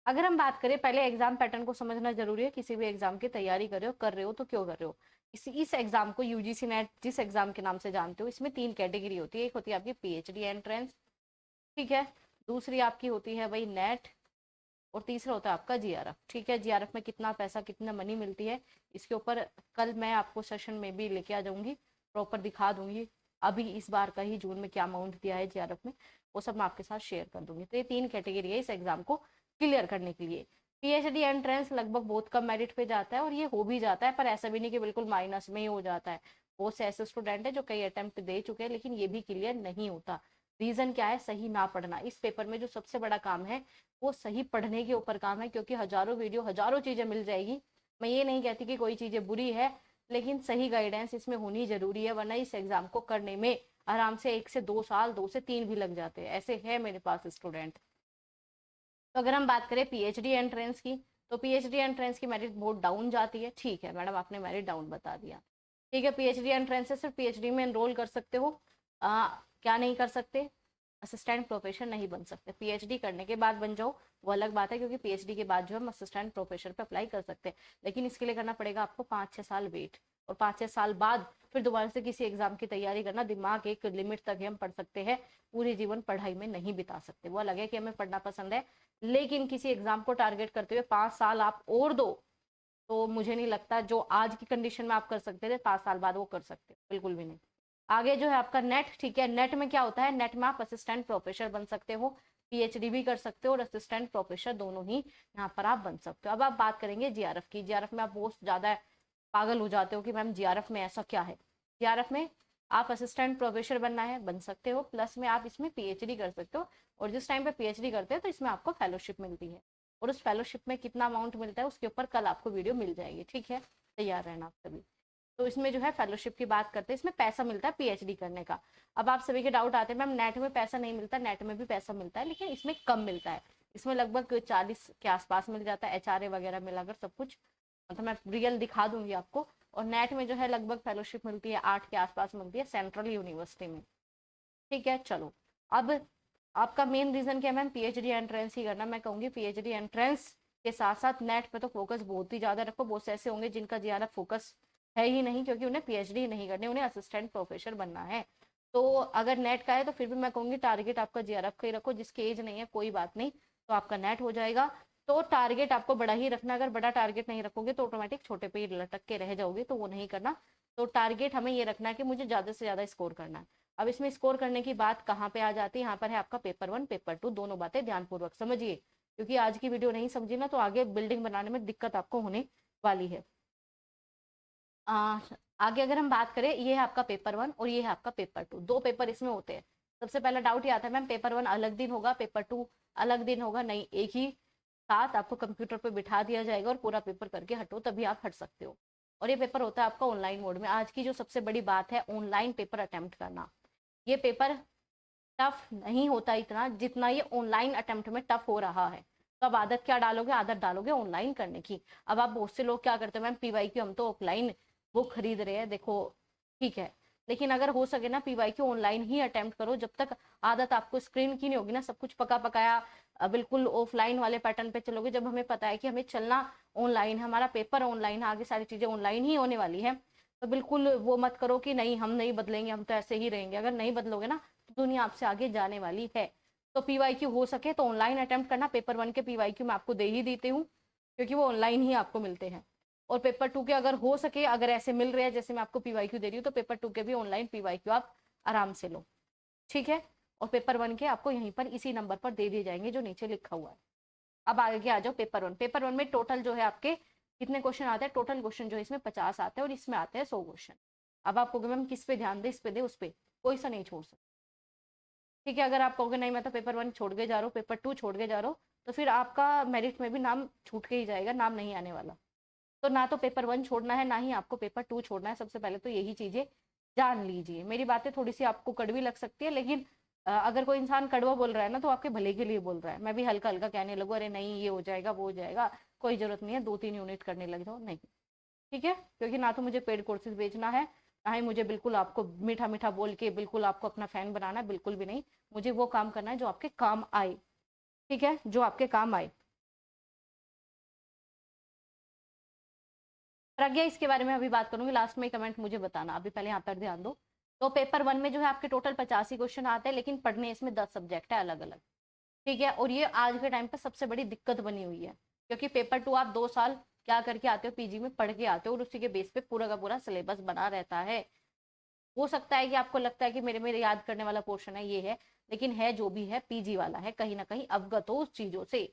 अगर हम बात करें, पहले एग्जाम पैटर्न को समझना जरूरी है। किसी भी एग्जाम की तैयारी कर रहे हो तो क्यों कर रहे हो। इस एग्जाम को यूजीसी नेट जिस एग्जाम के नाम से जानते हो, इसमें 3 कैटेगरी होती है। एक होती है आपकी पीएचडी एंट्रेंस, ठीक है। दूसरी आपकी होती है भाई नेट, और तीसरा होता है आपका जीआरएफ, ठीक है। जीआरएफ में कितना पैसा, कितना मनी मिलती है, इसके ऊपर कल मैं आपको सेशन में भी लेके आ जाऊंगी, प्रॉपर दिखा दूंगी। अभी इस बार का ही जून में क्या अमाउंट दिया है जीआरएफ में, वो सब मैं आपके साथ शेयर कर दूंगी। तो ये 3 कैटेगरी है इस एग्जाम को क्लियर करने के लिए। पीएचडी एंट्रेंस लगभग बहुत कम मेरिट पे जाता है, और ये हो भी जाता है, पर ऐसा भी नहीं कि बिल्कुल माइनस में ही हो जाता है। बहुत से ऐसे स्टूडेंट है जो कई अटेम्प्ट दे चुके हैं, लेकिन ये भी क्लियर नहीं होता। रीजन क्या है, सही ना पढ़ना। इस पेपर में जो सबसे बड़ा काम है वो सही पढ़ने के ऊपर काम है, क्योंकि हजारों वीडियो, हजारों चीजें मिल जाएगी। मैं ये नहीं कहती कि कोई चीजें बुरी है, लेकिन सही गाइडेंस इसमें होनी जरूरी है, वरना इस एग्जाम को करने में आराम से 1 से 2 साल, 2 से 3 भी लग जाते हैं। ऐसे है मेरे पास स्टूडेंट। तो अगर हम बात करें पीएचडी एंट्रेंस की, तो पीएचडी एंट्रेंस की मेरिट बहुत डाउन जाती है। ठीक है मैडम, आपने मेरिट डाउन बता दिया, ठीक है। पीएचडी एंट्रेंस से सिर्फ पीएचडी में एनरोल कर सकते हो, क्या नहीं कर सकते, असिस्टेंट प्रोफेसर नहीं बन सकते। पीएचडी करने के बाद बन जाओ, वो अलग बात है, क्योंकि पीएचडी के बाद जो हम असिस्टेंट प्रोफेसर पे अप्लाई कर सकते हैं, लेकिन इसके लिए करना पड़ेगा आपको 5-6 साल वेट, और 5-6 साल बाद फिर दोबारा से किसी एग्जाम की तैयारी करना। दिमाग एक लिमिट तक ही हम पढ़ सकते हैं, पूरे जीवन पढ़ाई में नहीं बिता सकते। वो अलग है कि हमें पढ़ना पसंद है, लेकिन किसी एग्जाम को टारगेट करते हुए 5 साल आप और दो, तो मुझे नहीं लगता जो आज की कंडीशन में आप कर सकते थे 5 साल बाद वो कर सकते, बिल्कुल भी नहीं। आगे जो है आपका नेट, ठीक है। नेट में क्या होता है, नेट में आप असिस्टेंट प्रोफेसर बन सकते हो, पीएचडी भी कर सकते हो, और असिस्टेंट प्रोफेसर दोनों ही यहाँ पर आप बन सकते हो। अब आप बात करेंगे जीआरएफ की। जीआरएफ में आप बहुत ज्यादा पागल हो जाते हो कि मैम जीआरएफ में ऐसा क्या है। जीआरएफ में आप असिस्टेंट प्रोफेसर बनना है, बन सकते हो, प्लस में आप इसमें पीएचडी कर सकते हो, और जिस टाइम पे पीएचडी करते हैं तो इसमें आपको फेलोशिप मिलती है, और उस फेलोशिप में कितना अमाउंट मिलता है उसके ऊपर कल आपको वीडियो मिल जाएगी, ठीक है। तैयार रहना आप सभी। तो इसमें जो है फेलोशिप की बात करते हैं, इसमें पैसा मिलता है पीएचडी करने का। अब आप सभी के डाउट आते हैं मैम नेट में पैसा नहीं मिलता। नेट में भी पैसा मिलता है, लेकिन इसमें कम मिलता है। इसमें लगभग 40 के आसपास मिल जाता है, एचआरए वगैरह मिलाकर सब कुछ, मतलब मैं रियल दिखा दूंगी आपको। और नेट में जो है लगभग फेलोशिप मिलती है 8 के आसपास मिलती है सेंट्रल यूनिवर्सिटी में, ठीक है। चलो, अब आपका मेन रीजन क्या है मैम, पीएचडी एंट्रेंस ही करना। मैं कहूंगी पीएचडी एंट्रेंस के साथ साथ नेट पे तो फोकस बहुत ही ज्यादा रखो। बहुत से ऐसे होंगे जिनका ज्यादा फोकस है ही नहीं, क्योंकि उन्हें पीएचडी नहीं करनी, उन्हें असिस्टेंट प्रोफेसर बनना है। तो अगर नेट का है तो फिर भी मैं कहूंगी टारगेट आपका जीआरएफ का ही रखो। जिसकी एज नहीं है कोई बात नहीं, तो आपका नेट हो जाएगा। तो टारगेट आपको बड़ा ही रखना। अगर बड़ा टारगेट नहीं रखोगे तो ऑटोमेटिक छोटे पे ही लटक के रह जाओगे, तो वो नहीं करना। तो टारगेट हमें ये रखना है कि मुझे ज्यादा से ज्यादा स्कोर करना है। अब इसमें स्कोर करने की बात कहाँ पे आ जाती है, यहाँ पर है आपका पेपर 1 पेपर 2, दोनों बातें ध्यानपूर्वक समझिए, क्योंकि आज की वीडियो नहीं समझी ना तो आगे बिल्डिंग बनाने में दिक्कत आपको होने वाली है। आगे अगर हम बात करें, ये है आपका पेपर 1 और ये है आपका पेपर 2, 2 पेपर इसमें होते हैं। सबसे पहला डाउट ये आता है मैम पेपर 1 अलग दिन होगा, पेपर 2 अलग दिन होगा। नहीं, एक ही साथ आपको कंप्यूटर पे बिठा दिया जाएगा और पूरा पेपर करके हटो, तभी आप हट सकते हो। और ये पेपर होता है आपका ऑनलाइन मोड में। आज की जो सबसे बड़ी बात है, ऑनलाइन पेपर अटेम्प्ट करना। ये पेपर टफ नहीं होता इतना जितना ये ऑनलाइन अटेम्प्ट में टफ हो रहा है। तो अब आदत क्या डालोगे, आदत डालोगे ऑनलाइन करने की। अब आप बहुत से लोग क्या करते हैं मैम पीवाईक्यू हम तो ऑफलाइन बुक खरीद रहे हैं, देखो ठीक है, लेकिन अगर हो सके ना पीवाईक्यू ऑनलाइन ही अटेम्प्ट करो। जब तक आदत आपको स्क्रीन की नहीं होगी ना, सब कुछ पका पकाया बिल्कुल ऑफलाइन वाले पैटर्न पे चलोगे। जब हमें पता है कि हमें चलना ऑनलाइन है, हमारा पेपर ऑनलाइन है, आगे सारी चीजें ऑनलाइन ही होने वाली है, तो बिल्कुल वो मत करो कि नहीं हम नहीं बदलेंगे, हम तो ऐसे ही रहेंगे। अगर नहीं बदलोगे ना तो दुनिया आपसे आगे जाने वाली है। तो पीवाईक्यू हो सके तो ऑनलाइन अटेम्प्ट करना। पेपर 1 के पीवाईक्यू मैं आपको दे ही देती हूँ, क्योंकि वो ऑनलाइन ही आपको मिलते हैं। और पेपर 2 के अगर हो सके, अगर ऐसे मिल रहे हैं जैसे मैं आपको पीवाईक्यू दे रही हूँ, तो पेपर 2 के भी ऑनलाइन पीवाईक्यू आप आराम से लो, ठीक है। और पेपर 1 के आपको यहीं पर इसी नंबर पर दे दिए जाएंगे जो नीचे लिखा हुआ है। अब आगे आ जाओ पेपर 1। पेपर 1 में टोटल जो है आपके कितने क्वेश्चन आते हैं, टोटल क्वेश्चन जो है इसमें 50 आते हैं, और इसमें आते हैं 100 क्वेश्चन। अब आप कहोगे मैम किस पे ध्यान दे, इस पे दे उस पे, कोई सा नहीं छोड़ सकते, ठीक है। अगर आप कहोगे नहीं मैं तो पेपर 1 छोड़ के जा रहा हूँ, पेपर 2 छोड़ के जा रहा हूँ, तो फिर आपका मेरिट में भी नाम छूट के ही जाएगा, नाम नहीं आने वाला। तो ना तो पेपर 1 छोड़ना है, ना ही आपको पेपर 2 छोड़ना है। सबसे पहले तो यही चीजें जान लीजिए। मेरी बातें थोड़ी सी आपको कड़वी लग सकती है, लेकिन अगर कोई इंसान कड़वा बोल रहा है ना तो आपके भले के लिए बोल रहा है। मैं भी हल्का हल्का कहने लगूँ अरे नहीं ये हो जाएगा वो हो जाएगा, कोई जरूरत नहीं है, 2-3 यूनिट करने लग जाओ, नहीं, ठीक है। क्योंकि ना तो मुझे पेड कोर्सेज बेचना है, ना ही मुझे बिल्कुल आपको मीठा मीठा बोल के बिल्कुल आपको अपना फैन बनाना है, बिल्कुल भी नहीं। मुझे वो काम करना है जो आपके काम आए, ठीक है, जो आपके काम आए। प्रज्ञा इसके बारे में अभी बात करूंगी, लास्ट में कमेंट मुझे बताना, अभी पहले यहाँ पर ध्यान दो। तो पेपर 1 में जो है आपके टोटल 85 क्वेश्चन आते हैं, लेकिन पढ़ने इसमें 10 सब्जेक्ट है अलग अलग, ठीक है। और ये आज के टाइम पर सबसे बड़ी दिक्कत बनी हुई है, क्योंकि पेपर 2 आप 2 साल क्या करके आते हो, पीजी में पढ़ के आते हो, और उसी के बेस पे पूरा का पूरा सिलेबस बना रहता है। हो सकता है कि आपको लगता है कि मेरे मेरे याद करने वाला पोर्शन है ये है, लेकिन है जो भी है पीजी वाला है, कहीं ना कहीं अवगत हो उस चीजों से,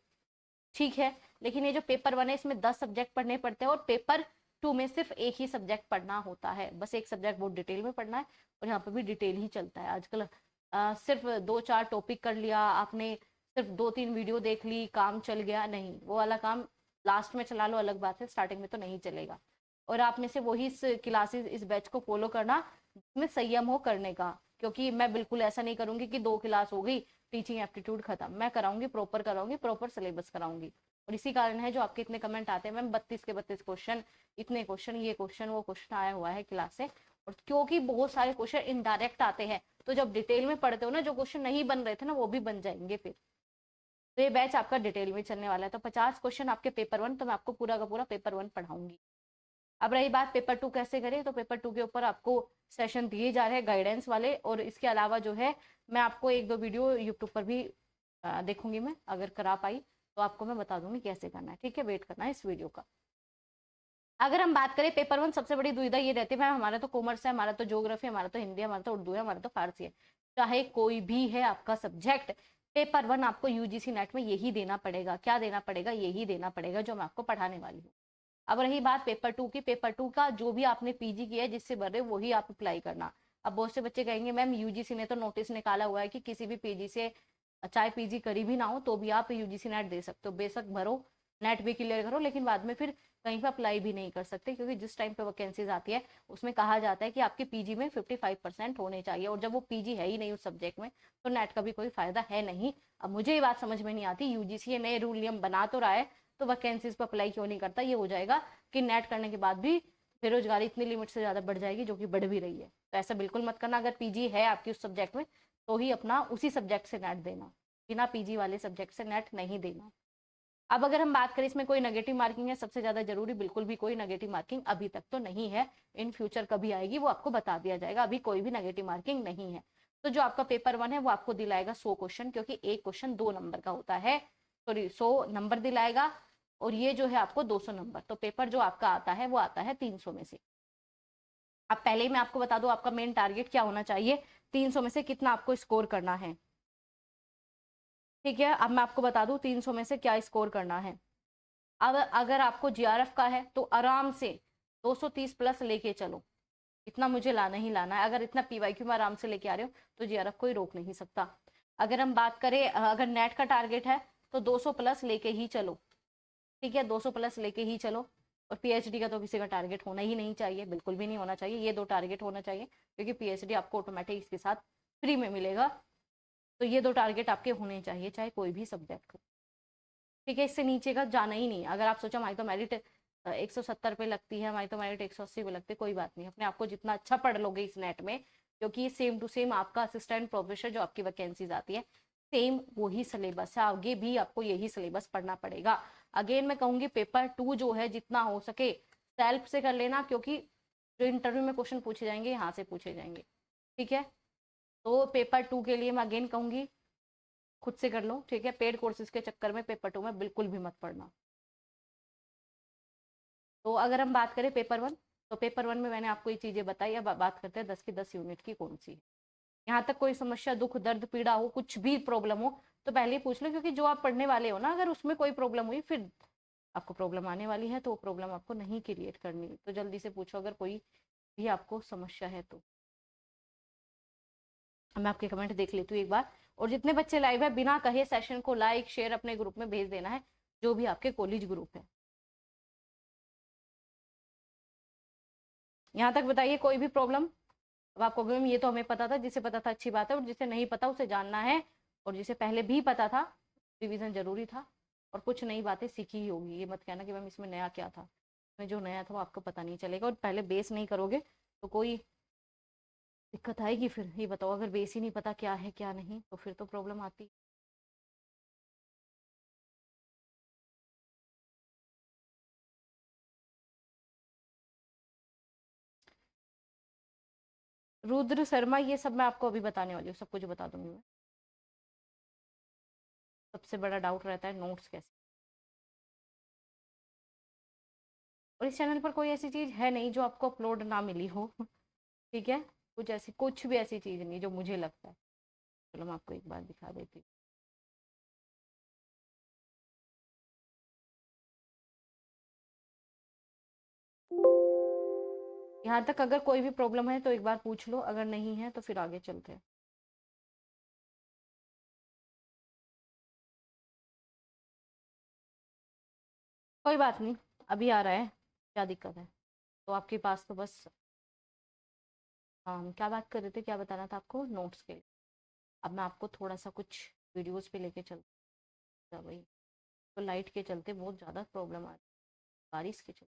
ठीक है। लेकिन ये जो पेपर 1 है इसमें 10 सब्जेक्ट पढ़ने पड़ते हैं, और पेपर 2 में सिर्फ एक ही सब्जेक्ट पढ़ना होता है, बस एक सब्जेक्ट बहुत डिटेल में पढ़ना है, और यहाँ पर भी डिटेल ही चलता है आजकल। सिर्फ 2-4 टॉपिक कर लिया आपने, सिर्फ 2-3 वीडियो देख ली, काम चल गया, नहीं, वो वाला काम लास्ट में चला लो अलग बात है, स्टार्टिंग में तो नहीं चलेगा। और आप में से वही इस क्लासेस इस बैच को फॉलो करना जिसमें संयम हो करने का, क्योंकि मैं बिल्कुल ऐसा नहीं करूंगी कि 2 क्लास हो गई टीचिंग एप्टीट्यूड खत्म, मैं कराऊंगी प्रॉपर, कराऊंगी प्रॉपर सिलेबस कराऊंगी। और इसी कारण है जो आपके इतने कमेंट आते हैं मैम 32 के 32 क्वेश्चन, इतने क्वेश्चन, ये क्वेश्चन वो क्वेश्चन आया हुआ है क्लास से। और क्योंकि बहुत सारे क्वेश्चन इनडायरेक्ट आते हैं, तो जब डिटेल में पढ़ते हो ना, जो क्वेश्चन नहीं बन रहे थे ना वो भी बन जाएंगे फिर। तो ये बैच आपका डिटेल में चलने वाला है, तो 50 क्वेश्चन आपके पेपर 1, तो मैं आपको पूरा का पूरा पेपर 1 पढ़ाऊंगी। अब रही बात पेपर 2 कैसे करें, तो पेपर 2 के ऊपर आपको सेशन दिए जा रहे हैं गाइडेंस वाले, और इसके अलावा जो है मैं आपको 1-2 वीडियो यूट्यूब पर भी देखूंगी, मैं अगर करा पाई तो आपको मैं बता दूंगी कैसे करना है, ठीक है। वेट करना है इस वीडियो का। अगर हम बात करें पेपर 1, सबसे बड़ी दुविधा ये रहती है मैम हमारा तो कॉमर्स है, हमारा तो ज्योग्राफी, हमारा तो हिंदी, हमारा तो उर्दू है, हमारा तो फारसी है, चाहे कोई भी है आपका सब्जेक्ट, पेपर 1 आपको यूजीसी नेट में यही देना पड़ेगा। क्या देना पड़ेगा? यही देना पड़ेगा जो मैं आपको पढ़ाने वाली हूँ। अब रही बात पेपर 2 की, पेपर 2 का जो भी आपने पीजी किया है जिससे भर रहे हो वही आप अप्लाई करना। अब बहुत से बच्चे कहेंगे मैम यूजीसी ने तो नोटिस निकाला हुआ है कि किसी भी पीजी से, चाहे पीजी करी भी ना हो तो भी आप यूजीसी नेट दे सकते हो, बेशक भरो, नेट भी क्लियर करो, लेकिन बाद में फिर कहीं पर अप्लाई भी नहीं कर सकते, क्योंकि जिस टाइम पे वैकेंसीज आती है उसमें कहा जाता है कि आपके पीजी में 55% होने चाहिए, और जब वो पीजी है ही नहीं उस सब्जेक्ट में तो नेट का भी कोई फायदा है नहीं। अब मुझे ये बात समझ में नहीं आती, यूजीसी ये नए रूल नियम बना तो रहा है, तो वैकेंसीज पर अप्लाई क्यों नहीं करता? ये हो जाएगा कि नेट करने के बाद भी बेरोजगारी इतनी लिमिट से ज्यादा बढ़ जाएगी, जो कि बढ़ भी रही है। तो ऐसा बिल्कुल मत करना, अगर पीजी है आपकी उस सब्जेक्ट में तो ही अपना उसी सब्जेक्ट से नेट देना, बिना पीजी वाले सब्जेक्ट से नेट नहीं देना। अब अगर हम बात करें इसमें कोई नेगेटिव मार्किंग है सबसे ज्यादा जरूरी, बिल्कुल भी कोई नेगेटिव मार्किंग अभी तक तो नहीं है, इन फ्यूचर कभी आएगी वो आपको बता दिया जाएगा, अभी कोई भी नेगेटिव मार्किंग नहीं है। तो जो आपका पेपर 1 है वो आपको दिलाएगा 100 क्वेश्चन, क्योंकि एक क्वेश्चन 2 नंबर का होता है, सॉरी 100 नंबर दिलाएगा, और ये जो है आपको 200 नंबर। तो पेपर जो आपका आता है वो आता है 300 में से। अब पहले ही मैं आपको बता दूं आपका मेन टारगेट क्या होना चाहिए, 300 में से कितना आपको स्कोर करना है, ठीक है। अब मैं आपको बता दूं 300 में से क्या स्कोर करना है। अब अगर आपको जीआरएफ का है तो आराम से 230 प्लस लेके चलो, इतना मुझे लाना ही लाना है। अगर इतना पीवाईक्यू में आराम से लेके आ रहे हो तो जीआरएफ कोई रोक नहीं सकता। अगर हम बात करें अगर नेट का टारगेट है तो 200 प्लस लेके ही चलो, ठीक है, 200 प्लस लेके ही चलो। और पीएचडी का तो किसी का टारगेट होना ही नहीं चाहिए, बिल्कुल भी नहीं होना चाहिए, ये 2 टारगेट होना चाहिए, क्योंकि पीएचडी आपको ऑटोमेटिक इसके साथ फ्री में मिलेगा। तो ये 2 टारगेट आपके होने चाहिए चाहे कोई भी सब्जेक्ट हो, ठीक है। इससे नीचे का जाना ही नहीं। अगर आप सोचो हमारी तो मेरिट 170 पे लगती है, हमारी तो मेरिट 180 पे लगती है, कोई बात नहीं, अपने आप को जितना अच्छा पढ़ लोगे इस नेट में, क्योंकि ये सेम टू सेम आपका असिस्टेंट प्रोफेसर जो आपकी वैकेंसीज आती है सेम वही सिलेबस है, आगे भी आपको यही सिलेबस पढ़ना पड़ेगा। अगेन मैं कहूंगी पेपर 2 जो है जितना हो सके सेल्फ से कर लेना, क्योंकि जो इंटरव्यू में क्वेश्चन पूछे जाएंगे यहाँ से पूछे जाएंगे, ठीक है। तो पेपर 2 के लिए मैं अगेन कहूंगी खुद से कर लो, ठीक है। पेड कोर्सेज के चक्कर में पेपर 2 में बिल्कुल भी मत पढ़ना। तो अगर हम बात करें पेपर 1, तो पेपर 1 में मैंने आपको ये चीजें बताई। अब बात करते हैं 10 की 10 यूनिट की कौन सी है। यहाँ तक कोई समस्या, दुख, दर्द, पीड़ा हो, कुछ भी प्रॉब्लम हो तो पहले ही पूछ लो, क्योंकि जो आप पढ़ने वाले हो ना, अगर उसमें कोई प्रॉब्लम हुई फिर आपको प्रॉब्लम आने वाली है, तो वो प्रॉब्लम आपको नहीं क्रिएट करनी। तो जल्दी से पूछो अगर कोई भी आपको समस्या है तो। मैं आपके कमेंट देख लेती हूँ एक बार। और जितने बच्चे लाइव है बिना कहे सेशन को लाइक शेयर अपने ग्रुप में भेज देना है, जो भी आपके कॉलेज ग्रुप है। यहाँ तक बताइए कोई भी प्रॉब्लम? अब आपको मैम ये तो हमें पता था, जिसे पता था अच्छी बात है, और जिसे नहीं पता उसे जानना है, और जिसे पहले भी पता था रिवीजन जरूरी था, और कुछ नई बातें सीखी ही होगी। ये मत कहना कि मैम इसमें नया क्या था, इसमें जो नया था वो आपको पता नहीं चलेगा, और पहले बेस नहीं करोगे तो कोई दिक्कत आएगी। फिर ये बताओ अगर बेस ही नहीं पता क्या है क्या नहीं, तो फिर तो प्रॉब्लम आती। रुद्र शर्मा, ये सब मैं आपको अभी बताने वाली हूँ, सब कुछ बता दूंगी मैं। सबसे बड़ा डाउट रहता है नोट्स कैसे, और इस चैनल पर कोई ऐसी चीज है नहीं जो आपको अपलोड ना मिली हो। ठीक है, कुछ भी ऐसी चीज नहीं जो मुझे लगता है। चलो मैं आपको एक बार दिखा देती हूँ। यहाँ तक अगर कोई भी प्रॉब्लम है तो एक बार पूछ लो, अगर नहीं है तो फिर आगे चलते हैं। कोई बात नहीं, अभी आ रहा है, क्या दिक्कत है। तो आपके पास तो बस, हाँ हम क्या बात कर रहे थे, क्या बताना था आपको नोट्स के लिए। अब मैं आपको थोड़ा सा कुछ वीडियोस पे लेके चलता हूँ भाई। तो लाइट के चलते बहुत ज़्यादा प्रॉब्लम आ रही है, बारिश के चलते।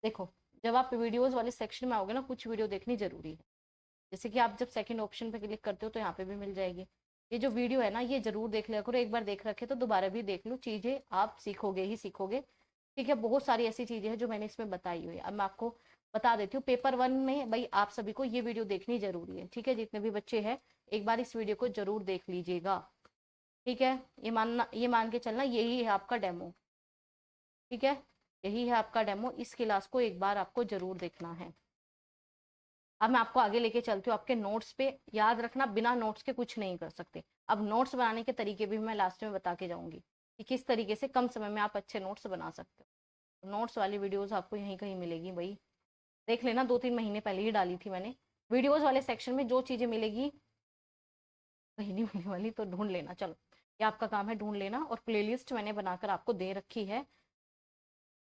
देखो, जब आप वीडियोस वाले सेक्शन में आओगे ना, कुछ वीडियो देखनी जरूरी है। जैसे कि आप जब सेकंड ऑप्शन पे क्लिक करते हो तो यहाँ पे भी मिल जाएगी। ये जो वीडियो है ना, ये जरूर देख लिया करो, एक बार देख रखे तो दोबारा भी देख लो, चीजें आप सीखोगे ही सीखोगे। ठीक है, बहुत सारी ऐसी चीजें हैं जो मैंने इसमें बताई हुई है। अब मैं आपको बता देती हूँ, पेपर 1 में भाई आप सभी को ये वीडियो देखनी जरूरी है। ठीक है, जितने भी बच्चे हैं एक बार इस वीडियो को जरूर देख लीजिएगा। ठीक है, ये मान के चलना यही है आपका डेमो। ठीक है, यही है आपका डेमो, इस क्लास को एक बार आपको जरूर देखना है। अब मैं आपको आगे लेके चलती हूँ आपके नोट्स पे। याद रखना, बिना नोट्स के कुछ नहीं कर सकते। अब नोट्स बनाने के तरीके भी मैं लास्ट में बता के जाऊंगी कि किस तरीके से कम समय में आप अच्छे नोट्स बना सकते हो। नोट्स वाली वीडियोस आपको यहीं कहीं मिलेगी भाई, देख लेना, 2-3 महीने पहले ही डाली थी मैंने। वीडियोस वाले सेक्शन में जो चीजें मिलेगी कहीं नहीं मिलने वाली तो ढूंढ लेना। चलो, ये आपका काम है ढूंढ लेना, और प्लेलिस्ट मैंने बनाकर आपको दे रखी है,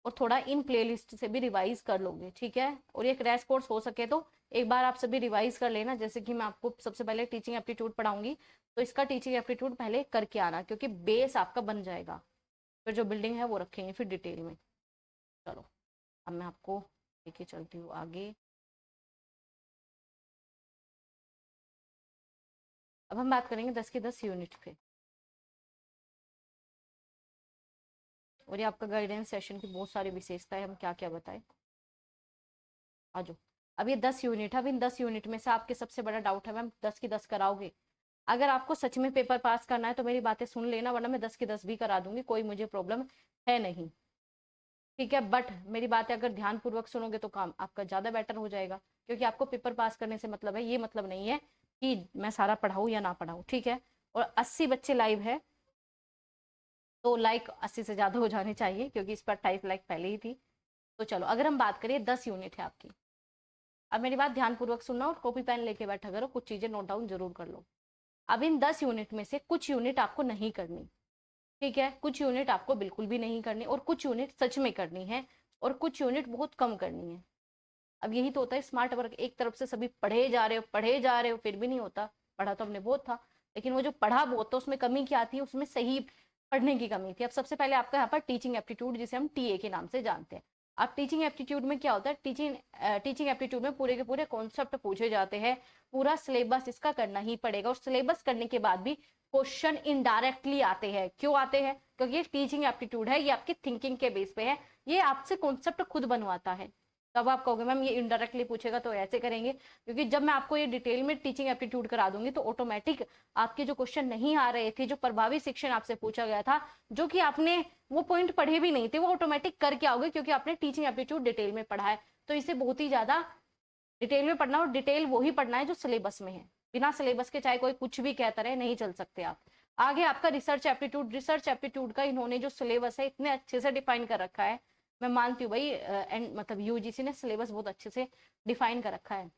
और थोड़ा इन प्लेलिस्ट से भी रिवाइज कर लोगे। ठीक है, और ये क्रैश कोर्स हो सके तो एक बार आप सभी रिवाइज कर लेना। जैसे कि मैं आपको सबसे पहले टीचिंग एप्टीट्यूड पढ़ाऊंगी, तो इसका टीचिंग एप्टीट्यूड पहले करके आना, क्योंकि बेस आपका बन जाएगा। फिर जो बिल्डिंग है वो रखेंगे फिर डिटेल में। चलो, अब मैं आपको लेके चलती हूँ आगे। अब हम बात करेंगे 10 के 10 यूनिट पे, और ये आपका गाइडेंस सेशन की बहुत सारी विशेषताएं, हम क्या क्या बताएं। आ जाओ। अब ये 10 यूनिट है, अब इन 10 यूनिट में से आपके सबसे बड़ा डाउट है मैम 10 की 10 कराओगे। अगर आपको सच में पेपर पास करना है तो मेरी बातें सुन लेना, वरना मैं 10 की 10 भी करा दूंगी, कोई मुझे प्रॉब्लम है नहीं। ठीक है, बट मेरी बातें अगर ध्यान पूर्वक सुनोगे तो काम आपका ज्यादा बेटर हो जाएगा, क्योंकि आपको पेपर पास करने से मतलब है, ये मतलब नहीं है कि मैं सारा पढ़ाऊँ या ना पढ़ाऊँ। ठीक है, और 80 बच्चे लाइव है, तो लाइक 80 से ज्यादा हो जाने चाहिए, क्योंकि इस पर 28 लाइक पहले ही थी। तो चलो, अगर हम बात करें 10 यूनिट है आपकी। अब मेरी बात ध्यानपूर्वक सुनना, और कॉपी पेन लेके बैठा करो, कुछ चीजें नोट डाउन जरूर कर लो। अब इन 10 यूनिट में से कुछ यूनिट आपको नहीं करनी। ठीक है, कुछ यूनिट आपको बिल्कुल भी नहीं करनी, और कुछ यूनिट सच में करनी है, और कुछ यूनिट बहुत कम करनी है। अब यही तो होता है स्मार्ट वर्क, एक तरफ से सभी पढ़े जा रहे हो फिर भी नहीं होता। पढ़ा तो हमने बहुत था, लेकिन वो जो पढ़ा बहुत था उसमें कमी क्या थी, उसमें सही पढ़ने की कमी थी। अब सबसे पहले आपका यहाँ पर टीचिंग एप्टीट्यूड, जिसे हम टीए के नाम से जानते हैं। अब टीचिंग एप्टीट्यूड में क्या होता है, टीचिंग एप्टीट्यूड में पूरे के पूरे कॉन्सेप्ट पूछे जाते हैं, पूरा सिलेबस इसका करना ही पड़ेगा, और सिलेबस करने के बाद भी क्वेश्चन इनडायरेक्टली आते हैं। क्यों आते हैं? क्योंकि ये टीचिंग एप्टीट्यूड है, ये आपकी थिंकिंग के बेस पे है, ये आपसे कॉन्सेप्ट खुद बनवाता है। तब आप कहोगे मैम ये इनडायरेक्टली पूछेगा, तो ऐसे करेंगे, क्योंकि जब मैं आपको ये डिटेल में टीचिंग एप्टीट्यूड करा दूंगी तो ऑटोमेटिक आपके जो क्वेश्चन नहीं आ रहे थे, जो प्रभावी शिक्षण आपसे पूछा गया था, जो कि आपने वो पॉइंट पढ़े भी नहीं थे, वो ऑटोमेटिक करके आओगे, क्योंकि आपने टीचिंग एप्टीट्यूड डिटेल में पढ़ा है। तो इसे बहुत ही ज्यादा डिटेल में पढ़ना, और डिटेल वो ही पढ़ना है जो सिलेबस में है। बिना सिलेबस के चाहे कोई कुछ भी कहता रहे, नहीं चल सकते आप आगे। आपका रिसर्च एप्टीट्यूड का इन्होंने जो सिलेबस है इतने अच्छे से डिफाइन कर रखा है, मैं मानती हूँ भाई, एंड मतलब यूजीसी ने सिलेबस बहुत अच्छे से डिफाइन कर रखा है।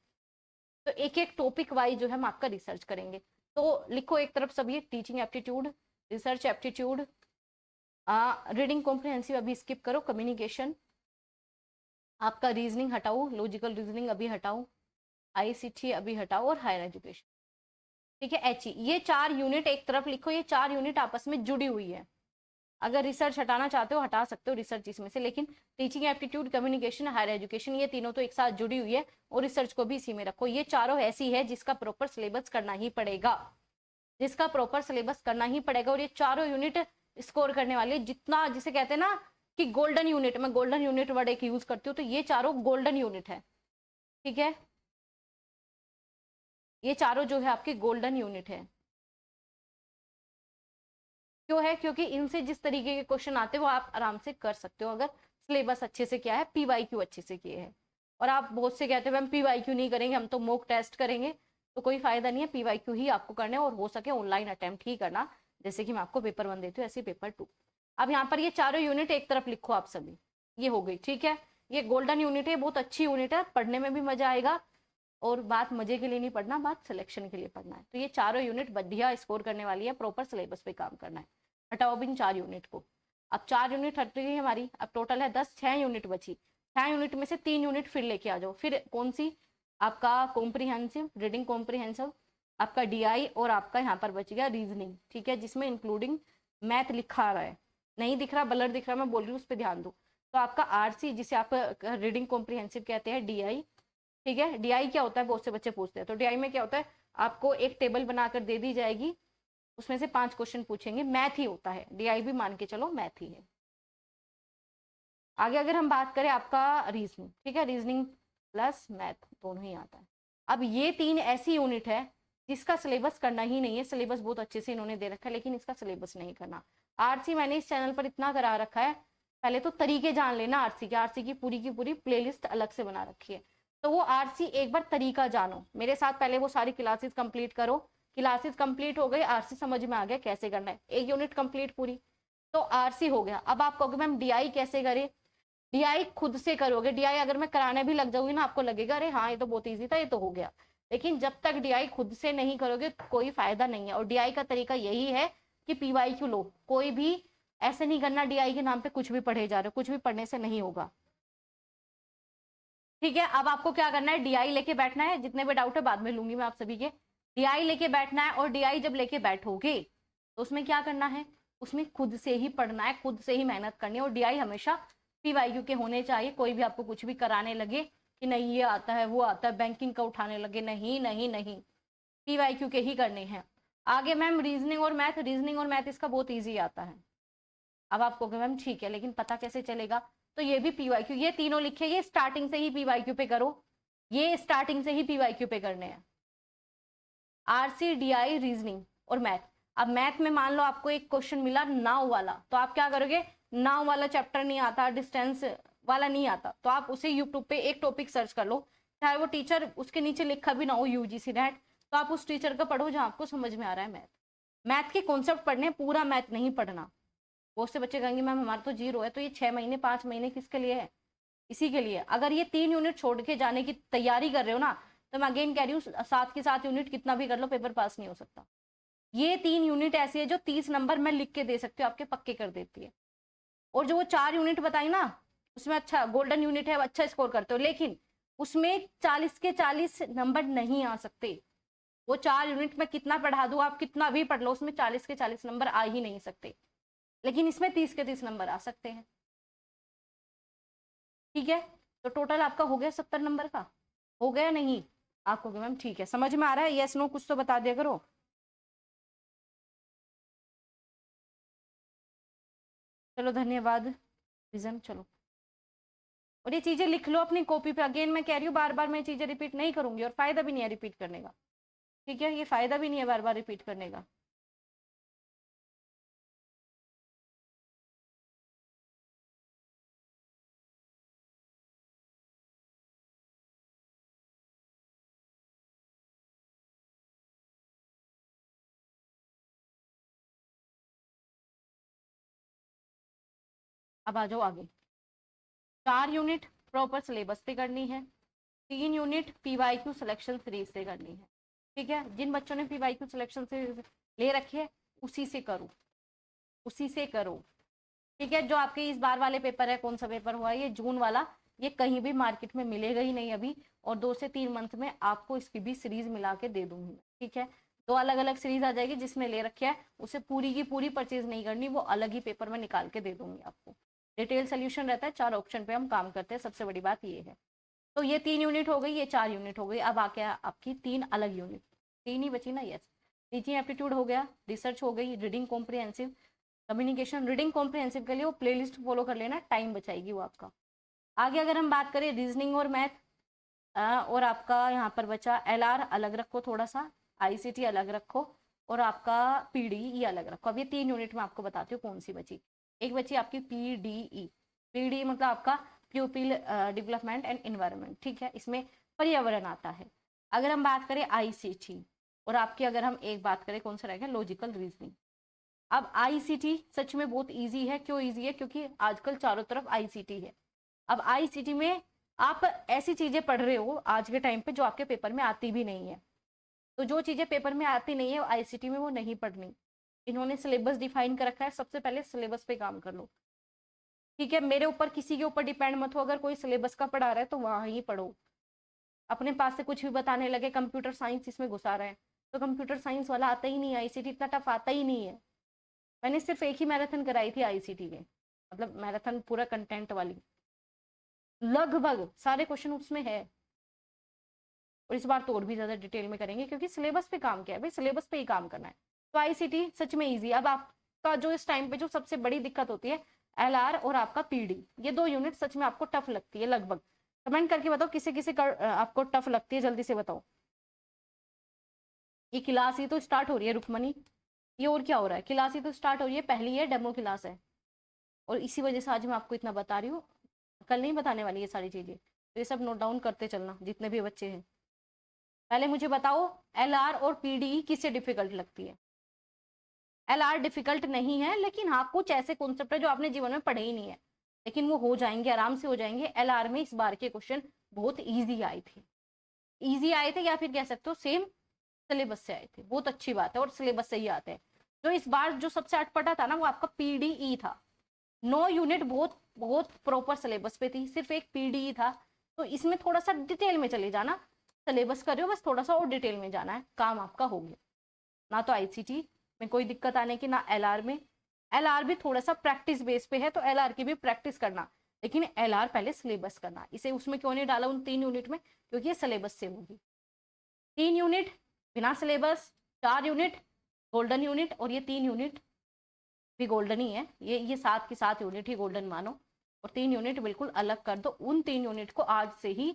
तो एक एक टॉपिक वाइज जो है हम आपका रिसर्च करेंगे। तो लिखो एक तरफ सब, ये teaching aptitude, research aptitude, reading comprehensive अभी स्किप करो, कम्युनिकेशन, आपका रीजनिंग हटाओ, लॉजिकल रीजनिंग अभी हटाओ, आईसीटी अभी हटाओ, और हायर एजुकेशन। ठीक है, एचई, ये 4 यूनिट एक तरफ लिखो, ये 4 यूनिट आपस में जुड़ी हुई है। अगर रिसर्च हटाना चाहते हो हटा सकते हो रिसर्च इसमें से, लेकिन teaching aptitude, communication, higher education, ये तीनों तो एक साथ जुड़ी हुई है, और रिसर्च को भी इसी में रखो। ये चारों ऐसी है जिसका प्रॉपर सिलेबस करना ही पड़ेगा, जिसका प्रॉपर सिलेबस करना ही पड़ेगा, और ये चारों यूनिट स्कोर करने वाली है। जितना, जिसे कहते हैं ना कि गोल्डन यूनिट, मैं गोल्डन यूनिट वर्ड एक यूज करती हूँ, तो ये चारों गोल्डन यूनिट है, ठीक है। ये चारों जो है आपकी गोल्डन यूनिट है। क्यों है? क्योंकि इनसे जिस तरीके के क्वेश्चन आते हैं वो आप आराम से कर सकते हो अगर सिलेबस अच्छे से किया है, पीवाईक्यू अच्छे से किए हैं। और आप बहुत से कहते हैं हम पीवाईक्यू नहीं करेंगे, हम तो मॉक टेस्ट करेंगे, तो कोई फायदा नहीं है। पीवाईक्यू ही आपको करना है, और हो सके ऑनलाइन अटेम्प्ट ही करना, जैसे कि मैं आपको पेपर 1 देती हूँ ऐसे पेपर 2। अब यहाँ पर ये चारों यूनिट एक तरफ लिखो आप सभी, ये हो गई, ठीक है। ये गोल्डन यूनिट है, बहुत अच्छी यूनिट है, पढ़ने में भी मजा आएगा। और बात मजे के लिए नहीं पढ़ना, बात सिलेक्शन के लिए पढ़ना है। तो ये चारों यूनिट बढ़िया स्कोर करने वाली है, प्रॉपर सिलेबस पे काम करना है। हटाओ अब इन 4 यूनिट को। अब 4 यूनिट हट गई हमारी, अब टोटल है 10, 6 यूनिट बची। 6 यूनिट में से 3 यूनिट फिर लेके आ जाओ। फिर कौन सी? आपका कॉम्प्रिहेंसिव, रीडिंग कॉम्प्रिहेंसिव, आपका डीआई, और आपका यहाँ पर बच गया रीजनिंग, ठीक है, जिसमें इंक्लूडिंग मैथ लिखा आ रहा है, नहीं दिख रहा, ब्लर दिख रहा, मैं बोल रही हूँ, उस पर ध्यान दो। तो आपका आरसी, जिसे आप रीडिंग कॉम्प्रिहेंसिव कहते हैं, डीआई, ठीक है। डीआई क्या होता है, बहुत से बच्चे पूछते हैं। तो डीआई में क्या होता है, आपको एक टेबल बनाकर दे दी जाएगी, उसमें से 5 क्वेश्चन पूछेंगे, मैथ ही होता है, डीआई भी मान के चलो मैथ ही है। आगे अगर हम बात करें आपका रीजनिंग, ठीक है, रीजनिंग प्लस मैथ दोनों ही आता है। अब ये 3 ऐसी यूनिट है जिसका सिलेबस करना ही नहीं है। सिलेबस बहुत अच्छे से इन्होंने दे रखा है, लेकिन इसका सिलेबस नहीं करना। आरसी मैंने इस चैनल पर इतना करा रखा है, पहले तो तरीके जान लेना आरसी के। आरसी की पूरी प्लेलिस्ट अलग से बना रखी है, तो वो आरसी एक बार तरीका जानो मेरे साथ, पहले वो सारी क्लासेस कंप्लीट करो। क्लासेस कंप्लीट हो गई, आरसी समझ में आ गया कैसे करना है, एक यूनिट कंप्लीट पूरी, तो आरसी हो गया। अब आप कहोगे मैम डीआई कैसे करे? डीआई खुद से करोगे। डीआई अगर मैं कराने भी लग जाऊंगी ना, आपको लगेगा अरे हाँ ये तो बहुत ईजी था, ये तो हो गया। लेकिन जब तक डीआई खुद से नहीं करोगे कोई फायदा नहीं है। और डीआई का तरीका यही है कि पीवाईक्यू लो, कोई भी ऐसे नहीं करना डीआई के नाम पे कुछ भी पढ़े जा रहे हो, कुछ भी पढ़ने से नहीं होगा, ठीक है। अब आपको क्या करना है, डीआई लेके बैठना है। जितने भी डाउट है बाद में लूंगी मैं आप सभी के। डीआई लेके बैठना है, और डीआई जब लेके बैठोगे तो उसमें क्या करना है, उसमें खुद से ही पढ़ना है, खुद से ही मेहनत करनी है। और डीआई हमेशा पीवाईक्यू के होने चाहिए। कोई भी आपको कुछ भी कराने लगे कि नहीं ये आता है वो आता है, बैंकिंग का उठाने लगे, नहीं नहीं नहीं, पीवाईक्यू के ही करने हैं। आगे मैम रीजनिंग और मैथ, रीजनिंग और मैथ इसका बहुत ईजी आता है। अब आप कहोगे मैम ठीक है, लेकिन पता कैसे चलेगा? तो ये भी पीवाईक्यू, ये तीनों लिखे, ये स्टार्टिंग से ही पीवाईक्यू पे करो, ये स्टार्टिंग से ही पीवाईक्यू पे करने हैं। आरसी, डीआई, रीजनिंग और मैथ। अब मैथ में मान लो आपको एक क्वेश्चन मिला नाव वाला, तो आप क्या करोगे? नाव वाला चैप्टर नहीं आता, डिस्टेंस वाला नहीं आता, तो आप उसे यूट्यूब पे एक टॉपिक सर्च कर लो, चाहे वो टीचर उसके नीचे लिखा भी ना हो यूजीसी नेट, तो आप उस टीचर का पढ़ो जहां आपको समझ में आ रहा है मैथ। मैथ के कॉन्सेप्ट पढ़ने, पूरा मैथ नहीं पढ़ना। बहुत से बच्चे कहेंगे मैम हमारा तो 0 है, तो ये 6 महीने 5 महीने किसके लिए है? इसी के लिए। अगर ये 3 यूनिट छोड़ के जाने की तैयारी कर रहे हो ना, तो मैं अगेन कह रही हूँ 7 के 7 यूनिट कितना भी कर लो, पेपर पास नहीं हो सकता। ये 3 यूनिट ऐसी है जो 30 नंबर मैं लिख के दे सकती हूँ, आपके पक्के कर देती है। और जो वो 4 यूनिट बताई ना, उसमें अच्छा गोल्डन यूनिट है, अच्छा स्कोर करते हो, लेकिन उसमें 40 के 40 नंबर नहीं आ सकते। वो 4 यूनिट में कितना पढ़ा दूं, आप कितना भी पढ़ लो, उसमें 40 के 40 नंबर आ ही नहीं सकते। लेकिन इसमें 30 के 30 नंबर आ सकते हैं, ठीक है। तो टोटल आपका हो गया 70 नंबर का, हो गया नहीं? आपको मैम ठीक है, समझ में आ रहा है, यस नो कुछ तो बता दिया करो। चलो धन्यवाद विजन, चलो। और ये चीजें लिख लो अपनी कॉपी पे। अगेन मैं कह रही हूँ बार बार मैं चीजें रिपीट नहीं करूंगी, और फायदा भी नहीं है रिपीट करने का, ठीक है, ये फायदा भी नहीं है बार बार रिपीट करने का। अब आ जाओ आगे। 4 यूनिट प्रॉपर सिलेबस पे करनी है, 3 यूनिट पीवाईक्यू सिलेक्शन सीरीज से करनी है, ठीक है। जिन बच्चों ने पीवाईक्यू सिलेक्शन सीरीज ले रखी है उसी से करो, उसी से करो, ठीक है। जो आपके इस बार वाले पेपर है, कौन सा पेपर हुआ है ये जून वाला, ये कहीं भी मार्केट में मिलेगा ही नहीं अभी, और 2 से 3 मंथ में आपको इसकी भी सीरीज मिला के दे दूंगी, ठीक है। 2 अलग अलग सीरीज आ जाएगी, जिसने ले रखी है उसे पूरी की पूरी परचेज नहीं करनी, वो अलग ही पेपर में निकाल के दे दूंगी आपको। डिटेल सोल्यूशन रहता है, 4 ऑप्शन पे हम काम करते हैं, सबसे बड़ी बात ये है। तो ये 3 यूनिट हो गई, ये 4 यूनिट हो गई। अब आ गया आपकी 3 अलग यूनिट, 3 ही बची ना, यस। टीचिंग एप्टीट्यूड हो गया, रिसर्च हो गई, reading comprehensive, communication. Reading comprehensive के लिए वो प्लेलिस्ट फॉलो कर लेना, टाइम बचाएगी वो आपका। आगे अगर हम बात करें रीजनिंग और मैथ, और आपका यहाँ पर बचा एलआर अलग रखो थोड़ा सा, आईसीटी अलग रखो, और आपका पीडीई अलग रखो। अब ये 3 यूनिट में आपको बताती हूँ कौन सी बची। एक बची आपकी पीडीई, पीडीई मतलब आपका प्यूपिल डेवलपमेंट एंड इन्वायरमेंट, ठीक है, इसमें पर्यावरण आता है। अगर हम बात करें आईसीटी, और आपकी अगर हम एक बात करें कौन सा रहेगा, लॉजिकल रीजनिंग। अब आईसीटी सच में बहुत ईजी है। क्यों ईजी है? क्योंकि आजकल चारों तरफ आईसीटी है। अब आईसीटी में आप ऐसी चीजें पढ़ रहे हो आज के टाइम पे जो आपके पेपर में आती भी नहीं है। तो जो चीजें पेपर में आती नहीं है आईसीटी में वो नहीं पढ़नी। इन्होंने सिलेबस डिफाइन कर रखा है, सबसे पहले सिलेबस पे काम कर लो, ठीक है। मेरे ऊपर किसी के ऊपर डिपेंड मत हो, अगर कोई सिलेबस का पढ़ा रहा है तो वहां ही पढ़ो। अपने पास से कुछ भी बताने लगे, कंप्यूटर साइंस इसमें घुसा रहे हैं, तो कंप्यूटर साइंस वाला आता ही नहीं है, आईसीटी इतना टफ आता ही नहीं है। मैंने सिर्फ एक ही मैराथन कराई थी आईसीटी में, मतलब मैराथन पूरा कंटेंट वाली, लगभग सारे क्वेश्चन उसमें है। और इस बार तो और भी ज्यादा डिटेल में करेंगे क्योंकि सिलेबस पे काम किया है भाई, सिलेबस पे ही काम करना है। तो आईसीटी सच में इजी। अब आपका जो इस टाइम पे जो सबसे बड़ी दिक्कत होती है एलआर और आपका पीडी, ये 2 यूनिट सच में आपको टफ लगती है लगभग। कमेंट करके बताओ किसी किसी का आपको टफ लगती है, जल्दी से बताओ। ये क्लास ही तो स्टार्ट हो रही है रुकमनी, ये और क्या हो रहा है? क्लास ही तो स्टार्ट हो रही है, पहली है, डेमो क्लास है, और इसी वजह से आज मैं आपको इतना बता रही हूँ। कल नहीं बताने वाली ये सारी चीजें, तो ये सब नोट डाउन करते चलना जितने भी बच्चे हैं। पहले मुझे बताओ एलआर और पीडीई किससे डिफिकल्ट लगती है? एलआर डिफिकल्ट नहीं है, लेकिन हाँ कुछ ऐसे कॉन्सेप्ट है जो आपने जीवन में पढ़े ही नहीं है, लेकिन वो हो जाएंगे, आराम से हो जाएंगे। एलआर में इस बार के क्वेश्चन बहुत ईजी आए थे, ईजी आए थे, या फिर कह सकते हो सेम सिलेबस से आए थे। बहुत अच्छी बात है, और सिलेबस से ही आते हैं। जो इस बार जो सबसे अटपटा था ना वो आपका पीडीई था। 9 यूनिट बहुत बहुत प्रॉपर सिलेबस पे थी, सिर्फ एक पीडीई था। तो इसमें थोड़ा सा डिटेल में चले जाना, सिलेबस कर रहे हो बस थोड़ा सा और डिटेल में जाना है, काम आपका हो गया। ना तो आईसीटी में कोई दिक्कत आने की, ना एलआर में। एलआर भी थोड़ा सा प्रैक्टिस बेस पे है, तो एलआर की भी प्रैक्टिस करना, लेकिन एलआर पहले सिलेबस करना। इसे उसमें क्यों नहीं डाला उन 3 यूनिट में? क्योंकि ये सिलेबस से होगी। 3 यूनिट बिना सिलेबस, 4 यूनिट गोल्डन यूनिट, और ये 3 यूनिट भी गोल्डन ही है। ये 7 की 7 यूनिट ही गोल्डन मानो, और 3 यूनिट बिल्कुल अलग कर दो। उन 3 यूनिट को आज से ही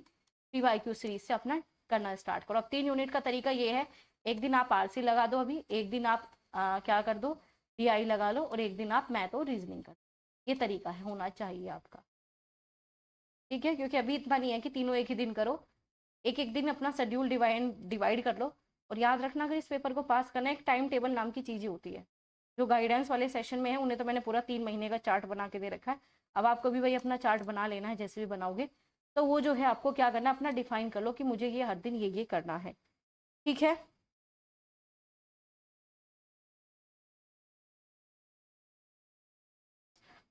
पीवाईक्यू सीरीज से अपना करना स्टार्ट करो। अब 3 यूनिट का तरीका ये है, एक दिन आप आरसी लगा दो, अभी एक दिन आप क्या कर दो, डीआई लगा लो, और एक दिन आप मैथ और रीजनिंग कर। ये तरीका है, होना चाहिए आपका, ठीक है। क्योंकि अभी इतना नहीं है कि तीनों एक ही दिन करो, एक एक दिन अपना शेड्यूल डिवाइड कर लो। और याद रखना अगर इस पेपर को पास करना है, एक टाइम टेबल नाम की चीज़ होती है। जो गाइडेंस वाले सेशन में है उन्हें तो मैंने पूरा 3 महीने का चार्ट बना के दे रखा है। अब आपको भी वही अपना चार्ट बना लेना है, जैसे भी बनाओगे। तो वो जो है आपको क्या करना है, अपना डिफाइन कर लो कि मुझे ये हर दिन ये करना है, ठीक है।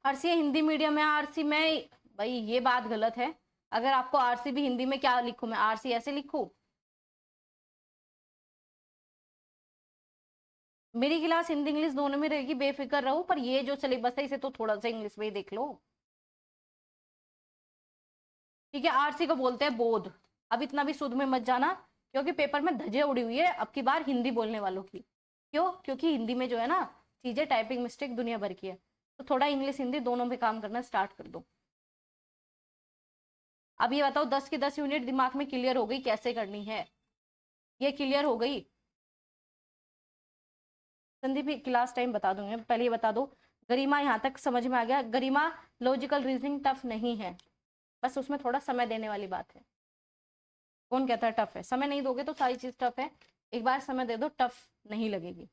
आरसी हिंदी मीडियम है, आरसी में भाई ये बात गलत है। अगर आपको आरसी भी हिंदी में क्या लिखूं मैं, आरसी ऐसे लिखूं? मेरी क्लास हिंदी इंग्लिश दोनों में रहेगी, बेफिक्र रहो। पर ये जो सिलेबस है इसे तो थोड़ा सा इंग्लिश में ही देख लो, ठीक है। आरसी को बोलते हैं बोध। अब इतना भी सुध में मत जाना, क्योंकि पेपर में धज्जियां उड़ी हुई है अब की बार हिंदी बोलने वालों की। क्यों? क्योंकि हिंदी में जो है ना चीजें, टाइपिंग मिस्टेक दुनिया भर की है। तो थोड़ा इंग्लिश हिंदी दोनों में काम करना स्टार्ट कर दो। अब ये बताओ 10 की 10 यूनिट दिमाग में क्लियर हो गई कैसे करनी है? ये क्लियर हो गई? संदीप क्लास टाइम बता दूंगी, पहले ये बता दो। गरिमा यहाँ तक समझ में आ गया? गरिमा, लॉजिकल रीजनिंग टफ नहीं है, बस उसमें थोड़ा समय देने वाली बात है। कौन कहता है टफ है? समय नहीं दोगे तो सारी चीज टफ है। एक बार समय दे दो, टफ नहीं लगेगी।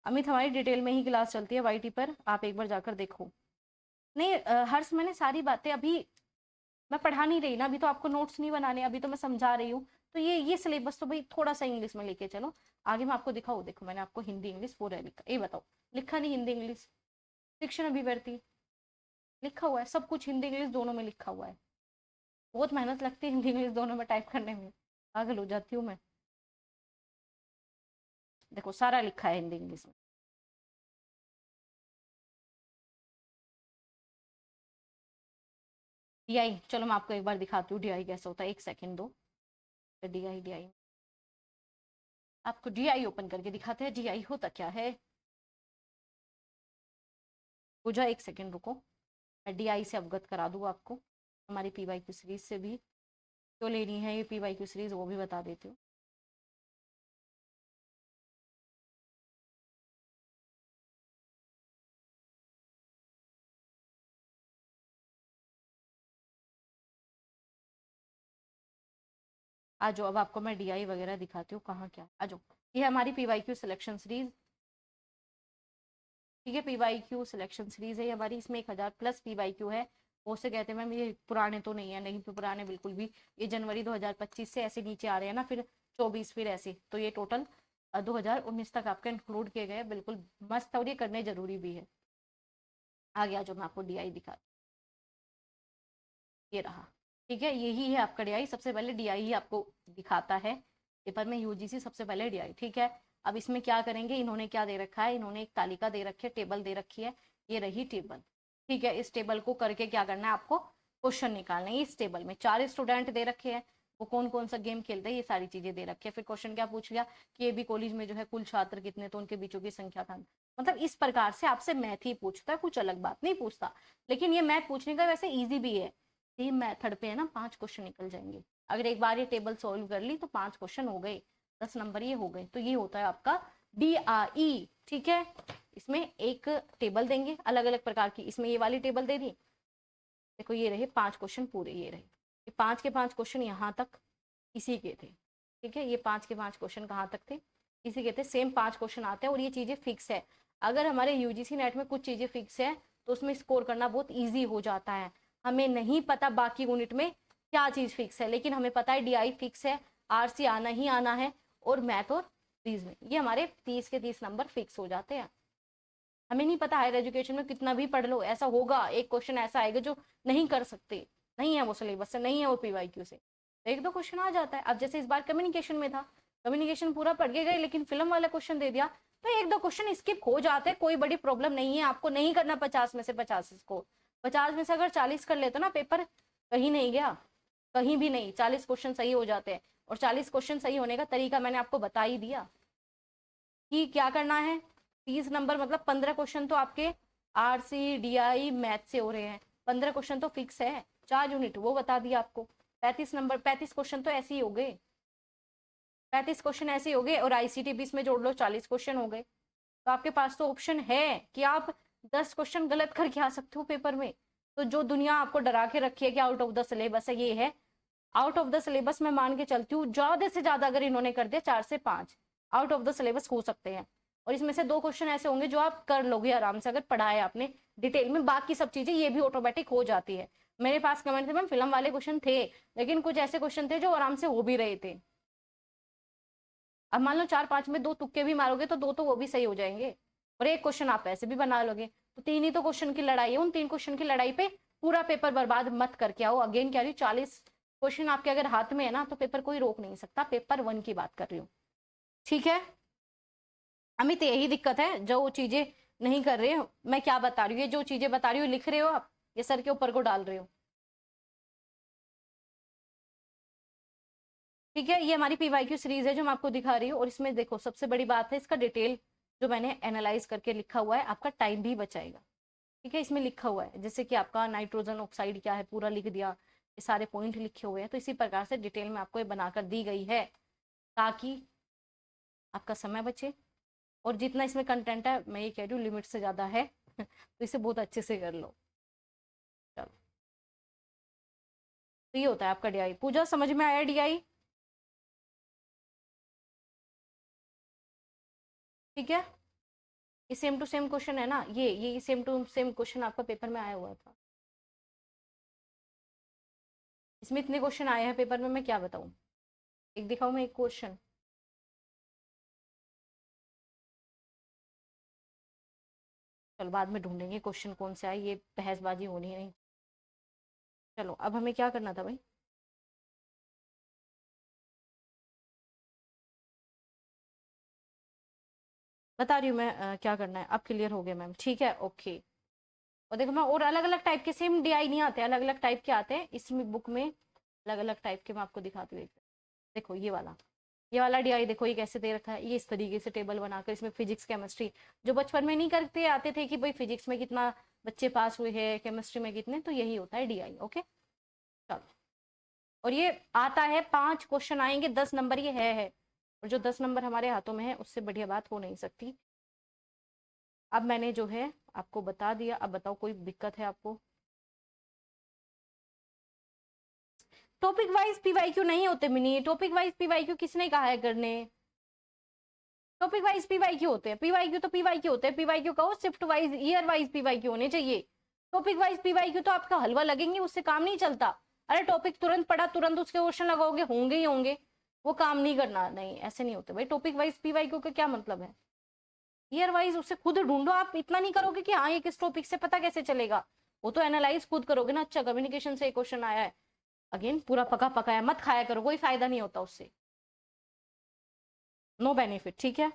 अमित, हमारी डिटेल में ही क्लास चलती है वाईटी पर, आप एक बार जाकर देखो। नहीं हर्ष, मैंने सारी बातें अभी मैं पढ़ा नहीं रही ना, अभी तो आपको नोट्स नहीं बनाने, अभी तो मैं समझा रही हूँ। तो ये सिलेबस तो भाई थोड़ा सा इंग्लिश में लेके चलो, आगे मैं आपको दिखाऊँ। देखो मैंने आपको हिंदी इंग्लिश पूरा लिखा, ये बताओ लिखा नहीं हिंदी इंग्लिश? शिक्षण अभिवर्ती लिखा हुआ है, सब कुछ हिंदी इंग्लिश दोनों में लिखा हुआ है। बहुत मेहनत लगती है हिंदी इंग्लिश दोनों में टाइप करने में, पागल हो जाती हूँ मैं। देखो सारा लिखा है हिंदी इंग्लिश में। डीआई, चलो मैं आपको एक बार दिखाती हूँ डीआई कैसा होता है, एक सेकंड दो। DI आपको DI ओपन करके दिखाते हैं। DI होता क्या है। पूजा एक सेकेंड रुको, मैं DI से अवगत करा दूँ आपको, हमारी PYQ सीरीज से भी। क्यों लेनी है ये PYQ सीरीज वो भी बता देती हूँ। आ जाओ, अब आपको मैं DI वगैरह दिखाती हूँ कहाँ क्या। आ जाओ, ये हमारी PYQ सिलेक्शन सीरीज, ठीक है। PYQ सिलेक्शन सीरीज है हमारी, इसमें 1000+ PYQ है। वो से कहते हैं मैम ये पुराने तो नहीं है, नहीं पुराने बिल्कुल भी। ये जनवरी 2025 से ऐसे नीचे आ रहे हैं ना, फिर 24, फिर ऐसे, तो ये टोटल 2019 तक आपके इंक्लूड किए गए। बिल्कुल मस्त, और ये करने जरूरी भी है। आगे आ जाओ, मैं आपको DI दिखा, ये रहा, ठीक है। यही है आपका DI। सबसे पहले DI ही आपको दिखाता है पेपर में, UGC सबसे पहले DI, ठीक है। अब इसमें क्या करेंगे, इन्होंने क्या दे रखा है, इन्होंने एक तालिका दे रखी है, टेबल दे रखी है, ये रही टेबल, ठीक है। इस टेबल को करके क्या करना है आपको, क्वेश्चन निकालने हैं। इस टेबल में 4 स्टूडेंट दे रखे हैं, वो कौन कौन सा गेम खेलते हैं, ये सारी चीजें दे रखी है। फिर क्वेश्चन क्या पूछ लिया कि AB कॉलेज में जो है कुल छात्र कितने, तो उनके बीचों की संख्या था। मतलब इस प्रकार से आपसे मैथ ही पूछता है, कुछ अलग बात नहीं पूछता। लेकिन ये मैथ पूछने का वैसे ईजी भी है। सेम मेथड पे है ना, 5 क्वेश्चन निकल जाएंगे। अगर एक बार ये टेबल सॉल्व कर ली तो 5 क्वेश्चन हो गए, 10 नंबर ये हो गए। तो ये होता है आपका DRE, ठीक है। इसमें एक टेबल देंगे अलग अलग प्रकार की, इसमें ये वाली टेबल दे दी, देखो ये रहे 5 क्वेश्चन पूरे, ये रहे। ये 5 के 5 क्वेश्चन यहाँ तक इसी के थे, ठीक है। ये 5 के 5 क्वेश्चन कहाँ तक थे, इसी के थे। सेम 5 क्वेश्चन आते हैं, और ये चीजें फिक्स है। अगर हमारे UGC नेट में कुछ चीजें फिक्स है तो उसमें स्कोर करना बहुत ईजी हो जाता है। हमें नहीं पता बाकी यूनिट में क्या चीज फिक्स है, लेकिन हमें पता है DI फिक्स है, RC आना ही आना है, और मैथ और रीजनिंग, ये हमारे 30 के 30 नंबर फिक्स हो जाते हैं। हमें नहीं पता हायर एजुकेशन में कितना भी पढ़ लो, ऐसा होगा एक क्वेश्चन ऐसा आएगा जो नहीं कर सकते, नहीं है वो सिलेबस से, नहीं है वो PYQ से, एक दो क्वेश्चन आ जाता है। अब जैसे इस बार कम्युनिकेशन में था, कम्युनिकेशन पूरा पढ़ के गए, लेकिन फिल्म वाला क्वेश्चन दे दिया, तो एक दो क्वेश्चन स्किप हो जाते हैं, कोई बड़ी प्रॉब्लम नहीं है। आपको नहीं करना 50 में से 50 स्कोर, 50 में से अगर 40 कर लेते ना, पेपर कहीं नहीं गया, कहीं भी नहीं। 40 क्वेश्चन सही हो जाते हैं, और 40 क्वेश्चन सही होने का तरीका मैंने आपको बता ही दिया कि क्या करना है। 30 नंबर मतलब 15 क्वेश्चन तो आपके RC DI मैथ से हो रहे हैं, 15 क्वेश्चन तो फिक्स है, 4 यूनिट वो बता दिया आपको। 35 नंबर, 35 क्वेश्चन तो ऐसे ही हो गए, 35 क्वेश्चन ऐसे ही हो गए, और ICT 20 में जोड़ लो, 40 क्वेश्चन हो गए। तो आपके पास तो ऑप्शन है कि आप 10 क्वेश्चन गलत करके आ सकते हो पेपर में। तो जो दुनिया आपको डरा के रखी है कि आउट ऑफ द सिलेबस है, ये है आउट ऑफ द सिलेबस। मैं मान के चलती हूँ ज्यादा से ज्यादा अगर इन्होंने कर दिया 4 से 5 आउट ऑफ द सिलेबस हो सकते हैं, और इसमें से 2 क्वेश्चन ऐसे होंगे जो आप कर लोगे आराम से, अगर पढ़ाया आपने डिटेल में। बाकी सब चीजें ये भी ऑटोमेटिक हो जाती है। मेरे पास कमेंट थे मैम फिल्म वाले क्वेश्चन थे, लेकिन कुछ ऐसे क्वेश्चन थे जो आराम से हो भी रहे थे। अब मान लो 4-5 में 2 तुक्के भी मारोगे तो 2 तो वो भी सही हो जाएंगे, और एक क्वेश्चन आप ऐसे भी बना लोगे। तो 3 ही तो क्वेश्चन की लड़ाई है, उन 3 क्वेश्चन की लड़ाई पे पूरा पेपर बर्बाद मत करके आओ। अगेन कह रही हूँ, 40 क्वेश्चन आपके अगर हाथ में है ना, तो पेपर कोई रोक नहीं सकता। पेपर 1 की बात कर रही हूँ, ठीक है। अमित यही दिक्कत है, जो चीजें नहीं कर रहे हो, मैं क्या बता रही हूँ, ये जो चीजें बता रही हूँ लिख रहे हो आप, ये सर के ऊपर को डाल रहे हो, ठीक है। ये हमारी PYQ सीरीज है जो मैं आपको दिखा रही हूँ, और इसमें देखो सबसे बड़ी बात है इसका डिटेल जो मैंने एनालाइज करके लिखा हुआ है, आपका टाइम भी बचाएगा, ठीक है। इसमें लिखा हुआ है जैसे कि आपका नाइट्रोजन ऑक्साइड क्या है, पूरा लिख दिया, ये सारे पॉइंट लिखे हुए हैं। तो इसी प्रकार से डिटेल में आपको ये बनाकर दी गई है, ताकि आपका समय बचे। और जितना इसमें कंटेंट है, मैं ये कह रही हूँ लिमिट से ज्यादा है तो इसे बहुत अच्छे से कर लो। चलो, तो ये होता है आपका DI। पूजा समझ में आया DI, ठीक है। ये सेम टू सेम क्वेश्चन है ना, ये सेम टू सेम क्वेश्चन आपका पेपर में आया हुआ था। इसमें इतने क्वेश्चन आए हैं पेपर में, मैं क्या बताऊं। एक दिखाऊं मैं एक क्वेश्चन, चलो बाद में ढूंढेंगे क्वेश्चन कौन से आए, ये बहसबाजी होनी है नहीं। चलो अब हमें क्या करना था भाई, बता रही हूँ मैं क्या करना है। अब क्लियर हो गया मैम, ठीक है, ओके। और देखो मैं, और अलग अलग टाइप के सेम DI नहीं आते, अलग अलग टाइप के आते हैं इसमें बुक में, अलग अलग टाइप के मैं आपको दिखाती हूँ। देखो ये वाला डीआई देखो, ये कैसे दे रखा है, ये इस तरीके से टेबल बनाकर इसमें फिजिक्स केमिस्ट्री जो बचपन में नहीं करते आते थे कि भाई फिजिक्स में कितना बच्चे पास हुए हैं, केमिस्ट्री में कितने, तो यही होता है डीआई। ओके चलो, और ये आता है 5 क्वेश्चन आएंगे, 10 नंबर ये है। और जो 10 नंबर हमारे हाथों में है उससे बढ़िया बात हो नहीं सकती। अब मैंने जो है आपको बता दिया, अब बताओ कोई दिक्कत है आपको? टॉपिक वाइज पीवाईक्यू नहीं होते मिनी, टॉपिक वाइज पीवाईक्यू किसने कहा है करने? टॉपिक वाइज पीवाईक्यू होते हैं, पीवाईक्यू तो पीवाईक्यू होते हैं, पीवाईक्यू कहो shift wise year wise PYQ होने चाहिए। टॉपिक वाइज पीवाईक्यू तो आपका हलवा लगेंगे, उससे काम नहीं चलता। अरे टॉपिक तुरंत पढ़ा तुरंत उसके क्वेश्चन लगाओगे, होंगे ही होंगे, वो काम नहीं करना, नहीं ऐसे नहीं होते भाई। टॉपिक वाइज पीवाईक्यू का क्या मतलब है? ईयर वाइज उसे खुद ढूंढो, आप इतना नहीं करोगे कि हाँ ये किस टॉपिक से, पता कैसे चलेगा? वो तो एनालाइज खुद करोगे ना। अच्छा कम्युनिकेशन से एक क्वेश्चन आया है, अगेन पूरा पका पकाया मत खाया करो, कोई फायदा नहीं होता उससे, नो बेनिफिट। ठीक है,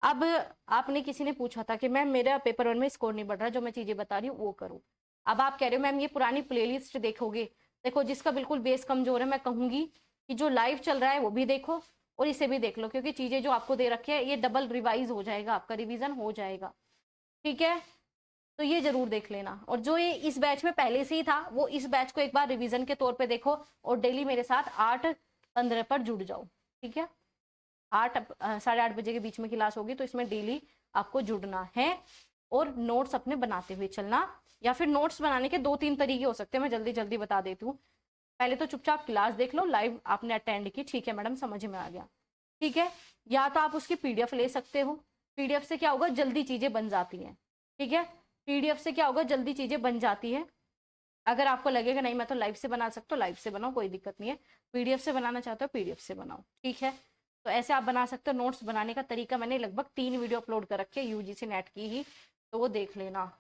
अब आपने किसी ने पूछा था कि मैम मेरा पेपर 1 में स्कोर नहीं बढ़ रहा, जो मैं चीजें बता रही हूँ वो करूँ। अब आप कह रहे हो मैम ये पुरानी प्लेलिस्ट देखोगे, देखो जिसका बिल्कुल बेस कमजोर है मैं कहूंगी कि जो लाइव चल रहा है वो भी देखो और इसे भी देख लो, क्योंकि चीजें जो आपको दे रखी है ये डबल रिवाइज हो जाएगा, आपका रिवीजन हो जाएगा। ठीक है, तो ये जरूर देख लेना। और जो ये इस बैच में पहले से ही था वो इस बैच को एक बार रिवीजन के तौर पे देखो, और डेली मेरे साथ 8:15 पर जुड़ जाओ। ठीक है, 8 साढ़े 8 बजे के बीच में क्लास होगी, तो इसमें डेली आपको जुड़ना है और नोट्स अपने बनाते हुए चलना। या फिर नोट्स बनाने के 2-3 तरीके हो सकते हैं, मैं जल्दी जल्दी बता देती हूँ। पहले तो चुपचाप क्लास देख लो, लाइव आपने अटेंड की, ठीक है मैडम समझ में आ गया, ठीक है। या तो आप उसकी पीडीएफ ले सकते हो, पीडीएफ से क्या होगा जल्दी चीजें बन जाती हैं। ठीक है, पीडीएफ से क्या होगा जल्दी चीजें बन जाती है। अगर आपको लगेगा नहीं मैं तो लाइव से बना सकता हूँ, लाइव से बनाओ कोई दिक्कत नहीं है, पीडीएफ से बनाना चाहते हो पीडीएफ से बनाओ। ठीक है, तो ऐसे आप बना सकते हो। नोट्स बनाने का तरीका मैंने लगभग 3 वीडियो अपलोड कर रखे हैं यूजीसी नेट की ही, तो वो देख लेना।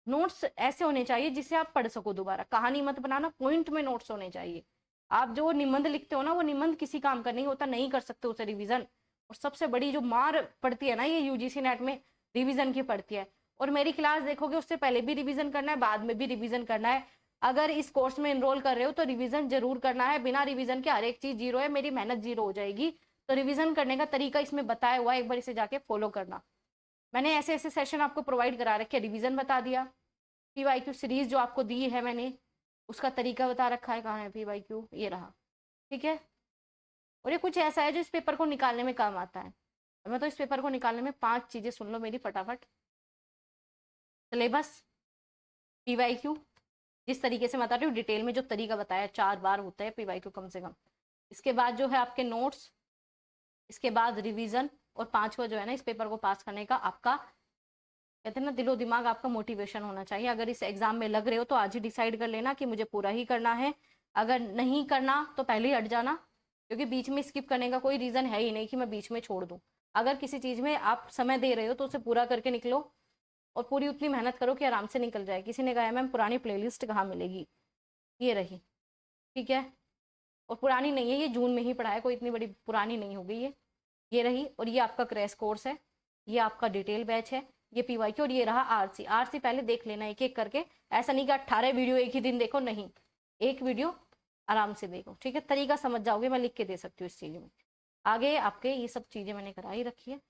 नोट्स ऐसे होने चाहिए जिसे आप पढ़ सको दोबारा, कहानी मत बनाना, पॉइंट में नोट्स होने चाहिए। आप जो निबंध लिखते हो ना वो निबंध किसी काम का नहीं होता, नहीं कर सकते उसे रिवीजन। और सबसे बड़ी जो मार पड़ती है ना ये यूजीसी नेट में, रिवीजन की पड़ती है। और मेरी क्लास देखोगे उससे पहले भी रिवीजन करना है, बाद में भी रिवीजन करना है। अगर इस कोर्स में एनरोल कर रहे हो तो रिवीजन जरूर करना है, बिना रिवीजन के हर एक चीज जीरो है, मेरी मेहनत जीरो हो जाएगी। तो रिवीजन करने का तरीका इसमें बताया हुआ है, एक बार इसे जाके फॉलो करना। मैंने ऐसे ऐसे सेशन आपको प्रोवाइड करा रखे, रिवीजन बता दिया, पीवाईक्यू सीरीज जो आपको दी है मैंने उसका तरीका बता रखा है, कहाँ है पीवाईक्यू, ये रहा। ठीक है, और ये कुछ ऐसा है जो इस पेपर को निकालने में काम आता है। और मैं तो इस पेपर को निकालने में 5 चीजें सुन लो मेरी फटाफट। सिलेबस, पीवाईक्यू जिस तरीके से बता रही हूँ डिटेल में, जो तरीका बताया 4 बार होता है पीवाईक्यू कम से कम। इसके बाद जो है आपके नोट्स, इसके बाद रिवीजन, और 5वां जो है ना इस पेपर को पास करने का आपका कहते हैं ना दिलो दिमाग, आपका मोटिवेशन होना चाहिए। अगर इस एग्जाम में लग रहे हो तो आज ही डिसाइड कर लेना कि मुझे पूरा ही करना है, अगर नहीं करना तो पहले ही हट जाना, क्योंकि बीच में स्किप करने का कोई रीजन है ही नहीं कि मैं बीच में छोड़ दूं। अगर किसी चीज में आप समय दे रहे हो तो उसे पूरा करके निकलो, और पूरी उतनी मेहनत करो कि आराम से निकल जाए। किसी ने कहा मैम पुरानी प्लेलिस्ट कहाँ मिलेगी, ये रही। ठीक है, और पुरानी नहीं है, ये जून में ही पढ़ा है, कोई इतनी बड़ी पुरानी नहीं हो गई ये रही। और ये आपका क्रैश कोर्स है, ये आपका डिटेल बैच है, ये पीवाईक्यू, और ये रहा आरसी। आरसी पहले देख लेना एक एक करके, ऐसा नहीं कि 18 वीडियो एक ही दिन देखो, नहीं, एक वीडियो आराम से देखो। ठीक है, तरीका समझ जाओगे, मैं लिख के दे सकती हूँ इस चीज में। आगे आपके ये सब चीजें मैंने कराई रखी है,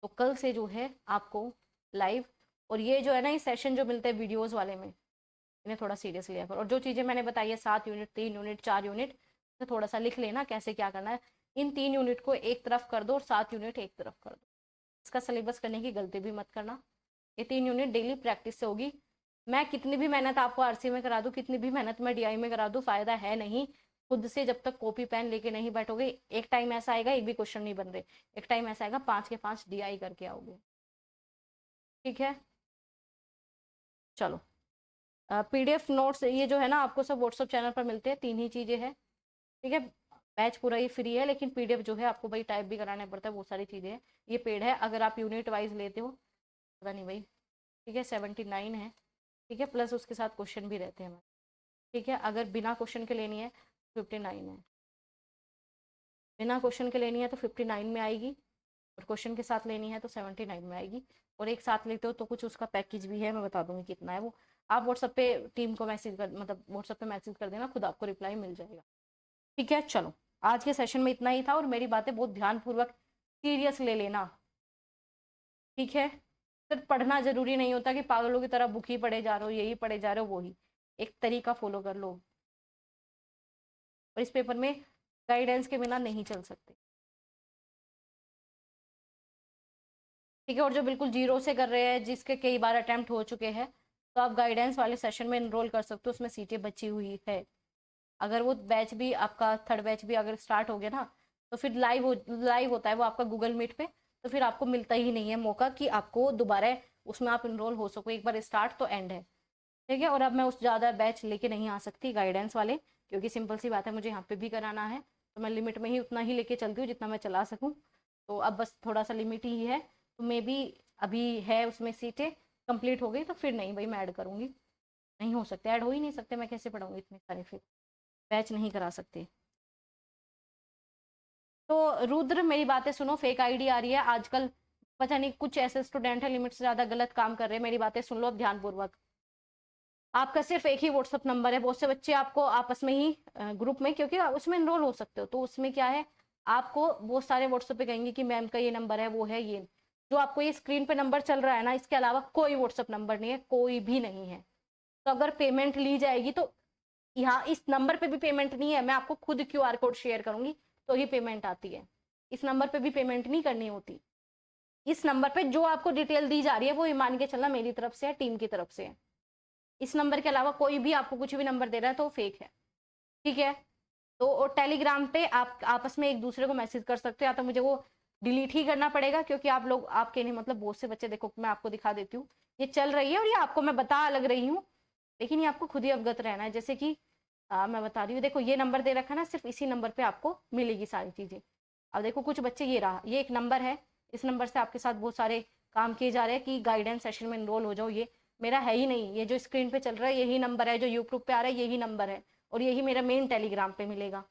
तो कल से जो है आपको लाइव, और ये जो है ना ये सेशन जो मिलते हैं वीडियोज वाले में, इन्हें थोड़ा सीरियस लिया करो। और जो चीजें मैंने बताई है 7 यूनिट, 3 यूनिट, 4 यूनिट, तो थोड़ा सा लिख लेना कैसे क्या करना है। इन 3 यूनिट को एक तरफ कर दो और 7 यूनिट एक तरफ कर दो। इसका सिलेबस करने की गलती भी मत करना। ये 3 यूनिट डेली प्रैक्टिस से होगी। मैं कितनी भी मेहनत आपको आरसी में करा दूं, कितनी भी मेहनत मैं डीआई में करा दूं, फायदा है नहीं। खुद से जब तक कॉपी पेन लेके नहीं बैठोगे, एक टाइम ऐसा आएगा एक भी क्वेश्चन नहीं बन रहे, एक टाइम ऐसा आएगा 5 के 5 डीआई करके आओगे। ठीक है, चलो पीडीएफ नोट्स ये जो है ना आपको सब व्हाट्सअप चैनल पर मिलते हैं, 3 ही चीजें हैं। ठीक है, बैच पूरा ही फ्री है, लेकिन पीडीएफ जो है आपको भाई टाइप भी कराना पड़ता है, वो सारी चीजें हैं। ये पेड है, अगर आप यूनिट वाइज लेते हो पता नहीं भाई। ठीक है, 79 है। ठीक है, प्लस उसके साथ क्वेश्चन भी रहते हैं। ठीक है, अगर बिना क्वेश्चन के लेनी है 59 है, बिना क्वेश्चन के लेनी है तो 59 में आएगी, और क्वेश्चन के साथ लेनी है तो 79 में आएगी। और एक साथ लेते हो तो कुछ उसका पैकेज भी है, मैं बता दूंगी कितना है वो। आप व्हाट्सएप पे टीम को मैसेज कर, मतलब व्हाट्सएप पे मैसेज कर देना, खुद आपको रिप्लाई मिल जाएगा। ठीक है, चलो आज के सेशन में इतना ही था, और मेरी बातें बहुत ध्यानपूर्वक सीरियस ले लेना, ठीक है। सिर्फ पढ़ना जरूरी नहीं होता कि पागलों की तरह बुक ही पढ़े जा रहे हो, यही पढ़े जा रहे हो, वही एक तरीका फॉलो कर लो, और इस पेपर में गाइडेंस के बिना नहीं चल सकते, ठीक है। और जो बिल्कुल जीरो से कर रहे हैं, जिसके कई बार अटेम्प्ट हो चुके हैं, तो आप गाइडेंस वाले सेशन में इनरोल कर सकते हो, उसमें सीटें बची हुई है। अगर वो बैच भी आपका थर्ड बैच भी अगर स्टार्ट हो गया ना, तो फिर लाइव होता है वो आपका गूगल मीट पे, तो फिर आपको मिलता ही नहीं है मौका कि आपको दोबारा उसमें आप इनरोल हो सको। एक बार स्टार्ट तो एंड है, ठीक है। और अब मैं उस ज़्यादा बैच लेके नहीं आ सकती गाइडेंस वाले, क्योंकि सिंपल सी बात है, मुझे यहाँ पे भी कराना है, तो मैं लिमिट में ही उतना ही लेके चलती हूँ जितना मैं चला सकूँ। तो अब बस थोड़ा सा लिमिट ही है, तो मे बी अभी है उसमें सीटें कंप्लीट हो गई तो फिर नहीं भाई मैं ऐड करूँगी, नहीं हो सकते, ऐड हो ही नहीं सकते, मैं कैसे पढ़ाऊँगी इतने सारे, फिर बैच नहीं करा सकते। तो रुद्र मेरी बातें सुनो, फेक आईडी आ रही है आजकल, पता नहीं कुछ ऐसे स्टूडेंट है लिमिट से ज्यादा गलत काम कर रहे हैं, मेरी बातें सुन लो अब ध्यानपूर्वक। आपका सिर्फ एक ही व्हाट्सअप नंबर है, बहुत से बच्चे आपको आपस में ही ग्रुप में, क्योंकि उसमें इनरोल हो सकते हो, तो उसमें क्या है, आपको बहुत सारे व्हाट्सएप पे कहेंगे कि मैम का ये नंबर है, वो है, ये जो आपको ये स्क्रीन पे नंबर चल रहा है ना, इसके अलावा कोई व्हाट्सएप नंबर नहीं है, कोई भी नहीं है। तो अगर पेमेंट ली जाएगी तो यहाँ इस नंबर पे भी पेमेंट नहीं है, मैं आपको खुद क्यूआर कोड शेयर करूंगी तो ही पेमेंट आती है, इस नंबर पे भी पेमेंट नहीं करनी होती। इस नंबर पे जो आपको डिटेल दी जा रही है वो मान के चलना मेरी तरफ से है, टीम की तरफ से है। इस नंबर के अलावा कोई भी आपको कुछ भी नंबर दे रहा है तो फेक है, ठीक है। तो और टेलीग्राम पे आप आपस में एक दूसरे को मैसेज कर सकते हो, या तो मुझे वो डिलीट ही करना पड़ेगा, क्योंकि आप लोग आपके नहीं मतलब बहुत से बच्चे, देखो मैं आपको दिखा देती हूँ, ये चल रही है और ये आपको मैं बता अलग रही हूँ, लेकिन ये आपको खुद ही अवगत रहना है। जैसे कि मैं बता रही हूँ, देखो ये नंबर दे रखा है ना, सिर्फ इसी नंबर पे आपको मिलेगी सारी चीजें। अब देखो कुछ बच्चे, ये रहा, ये एक नंबर है, इस नंबर से आपके साथ बहुत सारे काम किए जा रहे हैं कि गाइडेंस सेशन में इनरोल हो जाओ, ये मेरा है ही नहीं, ये जो स्क्रीन पे चल रहा है यही नंबर है, जो यूट्यूब पे आ रहा है यही नंबर है, और यही मेरा मेन टेलीग्राम पे मिलेगा।